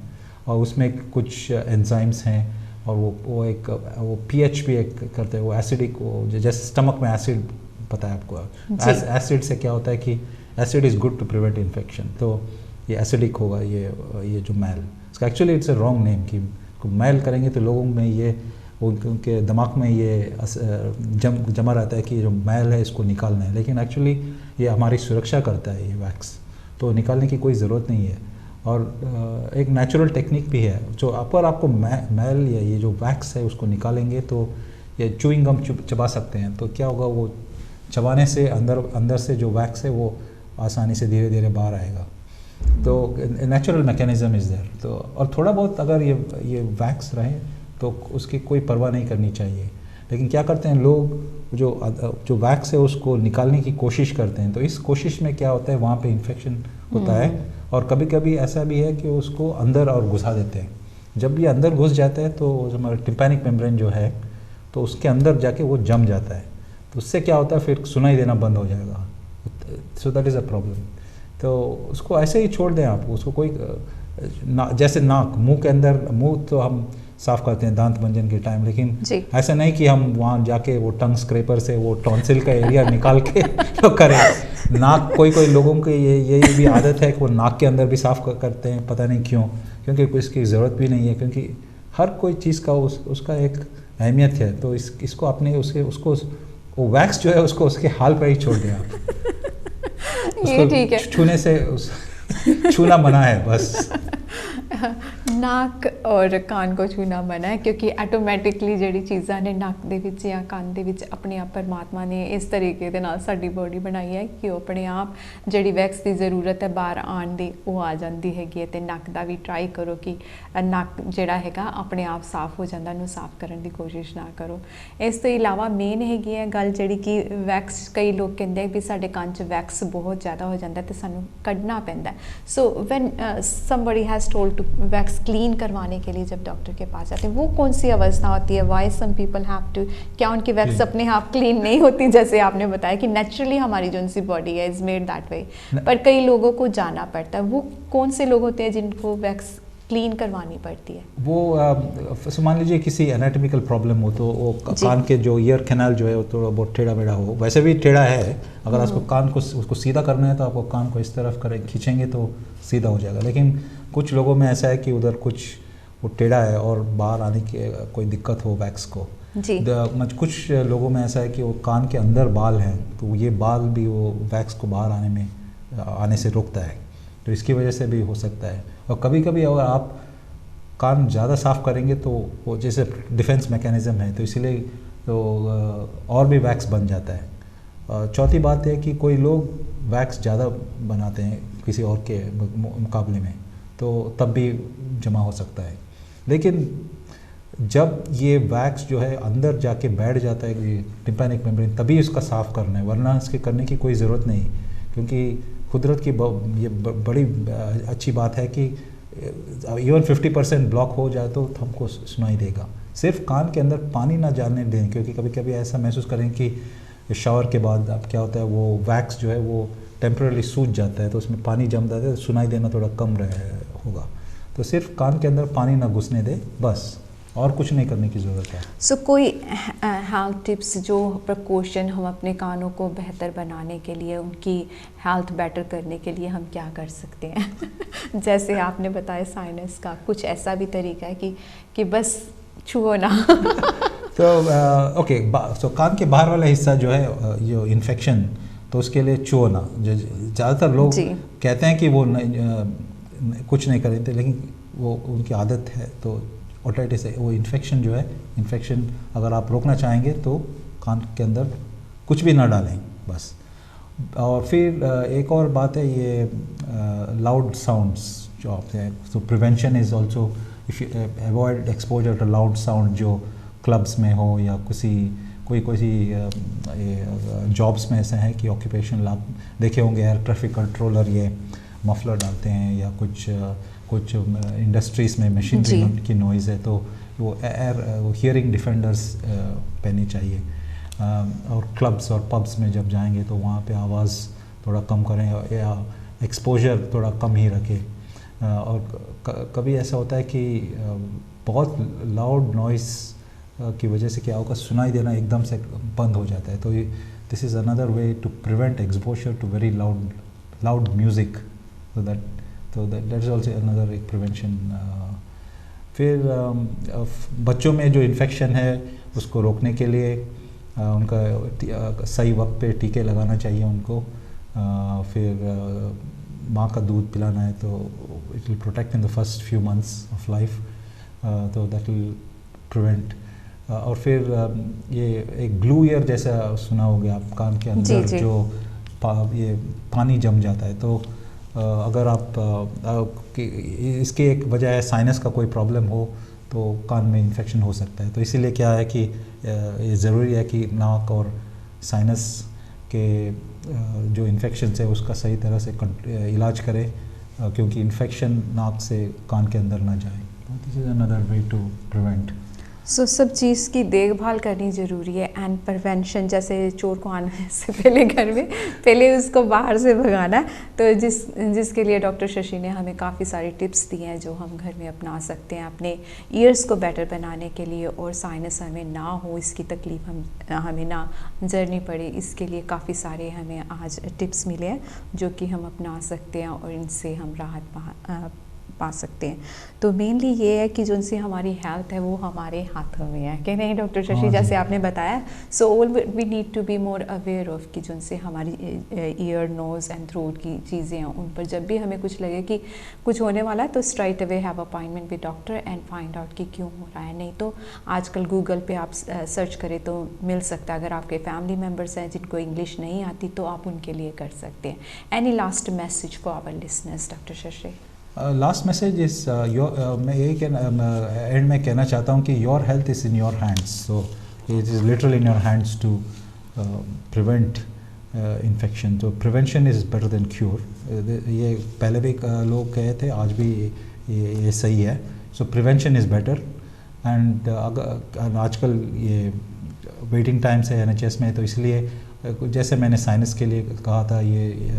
और उसमें कुछ एंजाइम्स हैं और वो पीएच भी एक करते हैं, वो एसिडिक, वो जैसे स्टमक में एसिड पता है आपको, एसिड से क्या होता है कि acid is good to prevent infection, तो ये एसिडिक होगा ये जो मैल, इसका actually it's a wrong name कि मैल करेंगे तो लोगों में ये उनके दिमाग में ये जमा रहता है कि जो मैल है इसको निकालना है, लेकिन एक्चुअली ये हमारी सुरक्षा करता है ये वैक्स, तो निकालने की कोई ज़रूरत नहीं है। और एक नेचुरल टेक्निक भी है जो अपर आपको मैल या ये जो वैक्स है उसको निकालेंगे तो ये चूइंग गम चबा सकते हैं, तो क्या होगा वो चबाने से अंदर से जो वैक्स है वो आसानी से धीरे धीरे बाहर आएगा, तो नेचुरल मैकेनिज़्म इज़ देयर। तो और थोड़ा बहुत अगर ये वैक्स रहे तो उसकी कोई परवाह नहीं करनी चाहिए, लेकिन क्या करते हैं लोग जो वैक्स है उसको निकालने की कोशिश करते हैं, तो इस कोशिश में क्या होता है वहाँ पे इन्फेक्शन होता है और कभी कभी ऐसा भी है कि उसको अंदर और घुसा देते हैं। जब ये अंदर घुस जाता है तो हमारा टिम्पैनिक मेम्ब्रेन जो है तो उसके अंदर जाके वो जम जाता है, तो उससे क्या होता है फिर सुनाई देना बंद हो जाएगा, so that is a problem. तो उसको ऐसे ही छोड़ दें आप, उसको कोई जैसे नाक मुंह के अंदर, मुंह तो हम साफ़ करते हैं दांत मंजन के टाइम, लेकिन ऐसा नहीं कि हम वहाँ जाके वो टंग स्क्रैपर से वो टॉन्सिल का एरिया निकाल के तो करें। नाक कोई लोगों के ये भी आदत है कि वो नाक के अंदर भी साफ़ करते हैं, पता नहीं क्यों, क्योंकि इसकी ज़रूरत भी नहीं है, क्योंकि हर कोई चीज़ का उसका एक अहमियत है, तो इसको अपने उसको वो वैक्स जो है उसको उसके हाल पर ही छोड़ दें आप। ये ठीक है, छूने से छूना मना है बस। नाक और कान को छूना मना है क्योंकि ਆਟੋਮੈਟਿਕਲੀ ਜਿਹੜੀ ਚੀਜ਼ਾਂ ਨੇ ਨੱਕ ਦੇ ਵਿੱਚ ਜਾਂ ਕੰਨ ਦੇ ਵਿੱਚ ਆਪਣੇ ਆਪ ਪਰਮਾਤਮਾ ਨੇ ਇਸ ਤਰੀਕੇ ਦੇ ਨਾਲ ਸਾਡੀ ਬੋਡੀ ਬਣਾਈ ਹੈ ਕਿ ਉਹ ਆਪਣੇ ਆਪ ਜਿਹੜੀ ਵੈਕਸ ਦੀ ਜ਼ਰੂਰਤ ਹੈ ਬਾਹਰ ਆਉਣ ਦੀ ਉਹ ਆ ਜਾਂਦੀ ਹੈਗੀ ਹੈ। ਤੇ ਨੱਕ ਦਾ ਵੀ ਟਰਾਈ ਕਰੋ ਕਿ ਨੱਕ ਜਿਹੜਾ ਹੈਗਾ ਆਪਣੇ ਆਪ ਸਾਫ਼ ਹੋ ਜਾਂਦਾ, ਉਹਨੂੰ ਸਾਫ਼ ਕਰਨ ਦੀ ਕੋਸ਼ਿਸ਼ ਨਾ ਕਰੋ। ਇਸ ਤੋਂ ਇਲਾਵਾ ਮੇਨ ਹੈਗੀ ਹੈ ਗੱਲ ਜਿਹੜੀ ਕਿ ਵੈਕਸ, ਕਈ ਲੋਕ ਕਹਿੰਦੇ ਵੀ ਸਾਡੇ ਕੰਨ 'ਚ ਵੈਕਸ ਬਹੁਤ ਜ਼ਿਆਦਾ ਹੋ ਜਾਂਦਾ ਤੇ ਸਾਨੂੰ ਕੱਢਣਾ ਪੈਂਦਾ। So when somebody has told to wax clean करवाने के लिए जब डॉक्टर के पास जाते हैं, वो कौन सी अवस्था होती है? Why some people have to, क्या उनकी वैक्स अपने आप क्लीन नहीं होती? जैसे आपने बताया कि नेचुरली हमारी जो सी बॉडी है इज़ मेड दैट वे, पर कई लोगों को जाना पड़ता है, वो कौन से लोग होते हैं जिनको वैक्स क्लीन करवानी पड़ती है? वो मान लीजिए किसी एनाटॉमिकल प्रॉब्लम हो तो वो कान के जो ईयर कैनाल जो है वो थोड़ा बहुत टेढ़ा मेढ़ा हो, वैसे भी टेढ़ा है, अगर आपको कान को उसको सीधा करना है तो आपको कान को इस तरफ खींचेंगे तो सीधा हो जाएगा, लेकिन कुछ लोगों में ऐसा है कि उधर कुछ वो टेढ़ा है और बाहर आने की कोई दिक्कत हो वैक्स को जी। कुछ लोगों में ऐसा है कि वो कान के अंदर बाल हैं तो ये बाल भी वो वैक्स को बाहर आने से रोकता है, तो इसकी वजह से भी हो सकता है। और कभी कभी अगर आप कान ज़्यादा साफ़ करेंगे तो वो जैसे डिफेंस मैकेनिज़्म है तो इसीलिए तो और भी वैक्स बन जाता है। चौथी बात है कि कोई लोग वैक्स ज़्यादा बनाते हैं किसी और के मुकाबले में, तो तब भी जमा हो सकता है, लेकिन जब ये वैक्स जो है अंदर जाके बैठ जाता है टिम्पैनिक मेम्ब्रेन तभी इसका साफ़ करना है, वरना इसके करने की कोई ज़रूरत नहीं, क्योंकि कुदरत की ये बड़ी अच्छी बात है कि इवन 50% ब्लॉक हो जाए तो हमको सुनाई देगा। सिर्फ कान के अंदर पानी ना जाने दें, क्योंकि कभी कभी ऐसा महसूस करें कि शावर के बाद अब क्या होता है वो वैक्स जो है वो टेम्पररी सूज जाता है तो उसमें पानी जम जाता है तो सुनाई देना थोड़ा कम होगा, तो सिर्फ कान के अंदर पानी ना घुसने दे बस, और कुछ नहीं करने की ज़रूरत है। सो कोई हेल्थ टिप्स जो प्रिकॉशन हम अपने कानों को बेहतर बनाने के लिए, उनकी हेल्थ बेटर करने के लिए हम क्या कर सकते हैं? जैसे आपने बताया साइनस का, कुछ ऐसा भी तरीका है कि बस छुओ ना। तो ओके, सो कान के बाहर वाला हिस्सा जो है जो इन्फेक्शन, तो उसके लिए छुओ ना। ज़्यादातर लोग कहते हैं कि वो कुछ नहीं करेंगे, लेकिन वो उनकी आदत है, तो ओटाइटिस है वो इन्फेक्शन जो है, इन्फेक्शन अगर आप रोकना चाहेंगे तो कान के अंदर कुछ भी ना डालें बस। और फिर एक और बात है ये लाउड साउंड्स जो आपसे है, so prevention is also if you avoid exposure to loud sound जो क्लब्स में हो या कोई जॉब्स में ऐसा है कि ऑक्यूपेशन आप देखे होंगे एयर ट्रैफिक कंट्रोलर ये मफलर डालते हैं, या कुछ इंडस्ट्रीज़ में मशीनरी की नॉइज़ है तो वो हियरिंग डिफेंडर्स पहननी चाहिए। और क्लब्स और पब्स में जब जाएंगे तो वहाँ पे आवाज़ थोड़ा कम करें या एक्सपोजर थोड़ा कम ही रखें। और कभी ऐसा होता है कि बहुत लाउड नॉइस की वजह से क्या होगा, सुनाई देना एकदम से बंद हो जाता है। तो this is another way to prevent exposure to very loud music, so that is also another एक प्रिवेंशन। फिर बच्चों में जो इन्फेक्शन है उसको रोकने के लिए उनका सही वक्त पे टीके लगाना चाहिए उनको। फिर माँ का दूध पिलाना है तो it will protect in the first few months of life, तो दैट विल प्रिवेंट। और फिर ये एक ग्लू ईयर जैसा सुना होगा आप, कान के अंदर जी। जो ये पानी जम जाता है। तो अगर इसकी एक वजह है साइनस का कोई प्रॉब्लम हो तो कान में इन्फेक्शन हो सकता है। तो इसीलिए क्या है कि ये ज़रूरी है कि नाक और साइनस के जो इन्फेक्शन है उसका सही तरह से इलाज करें, क्योंकि इन्फेक्शन नाक से कान के अंदर ना जाए। This is another way to prevent. So सब चीज़ की देखभाल करनी ज़रूरी है एंड प्रिवेंशन, जैसे चोर को आने से पहले घर में पहले उसको बाहर से भगाना। तो जिसके लिए डॉक्टर शशि ने हमें काफ़ी सारी टिप्स दी हैं जो हम घर में अपना सकते हैं अपने ईयर्स को बेटर बनाने के लिए, और साइनस हमें ना हो, इसकी तकलीफ़ हमें ना झेलनी पड़े, इसके लिए काफ़ी सारे हमें आज टिप्स मिले हैं जो कि हम अपना सकते हैं और इनसे हम राहत पा सकते हैं। तो मेनली ये है कि जो उनसे हमारी हेल्थ है वो हमारे हाथों में है कि नहीं डॉक्टर शशि, जैसे आपने बताया। So all we need to be more aware of कि जो उनसे हमारी ईयर नोज़ एंड थ्रोट की चीज़ें हैं, उन पर जब भी हमें कुछ लगे कि कुछ होने वाला है तो straight away have appointment with doctor and find out कि क्यों हो रहा है। नहीं तो आजकल गूगल पे आप सर्च करें तो मिल सकता है। अगर आपके फैमिली मेम्बर्स हैं जिनको इंग्लिश नहीं आती तो आप उनके लिए कर सकते हैं। Any last message for our listeners doctor Shashi? Last message इस मैं यही एंड में कहना चाहता हूँ कि your health is in your hands, so it is literally in your hands to prevent infection. तो prevention is better than cure. ये पहले भी लोग कहे थे, आज भी ये सही है। So prevention is better. And आजकल ये वेटिंग टाइम्स है NHS में, तो इसलिए जैसे मैंने साइनस के लिए कहा था, ये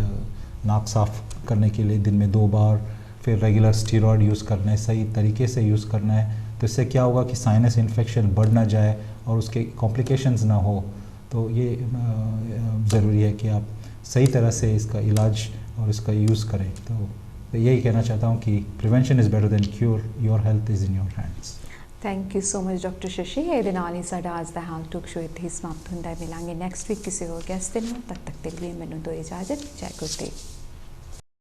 नाक साफ़ करने के लिए दिन में 2 बार, फिर रेगुलर स्टीरॉयड यूज़ करना है, सही तरीके से यूज़ करना है। तो इससे क्या होगा कि साइनस इन्फेक्शन बढ़ ना जाए और उसके कॉम्प्लिकेशंस ना हो। तो ये ज़रूरी है कि आप सही तरह से इसका इलाज और इसका यूज़ करें। तो यही कहना चाहता हूँ कि prevention is better than cure, your health is in your hands. Thank you so much doctor Shashi. ये नाली साडा आज दा हेल्थ टॉक शो इत्थे समाप्त हुंदा है। मिलांगे नेक्स्ट वीक किसी और गेस्ट दे नाल। तद तक के लिए मैनूं दो इजाज़त। जय गुरुदेव।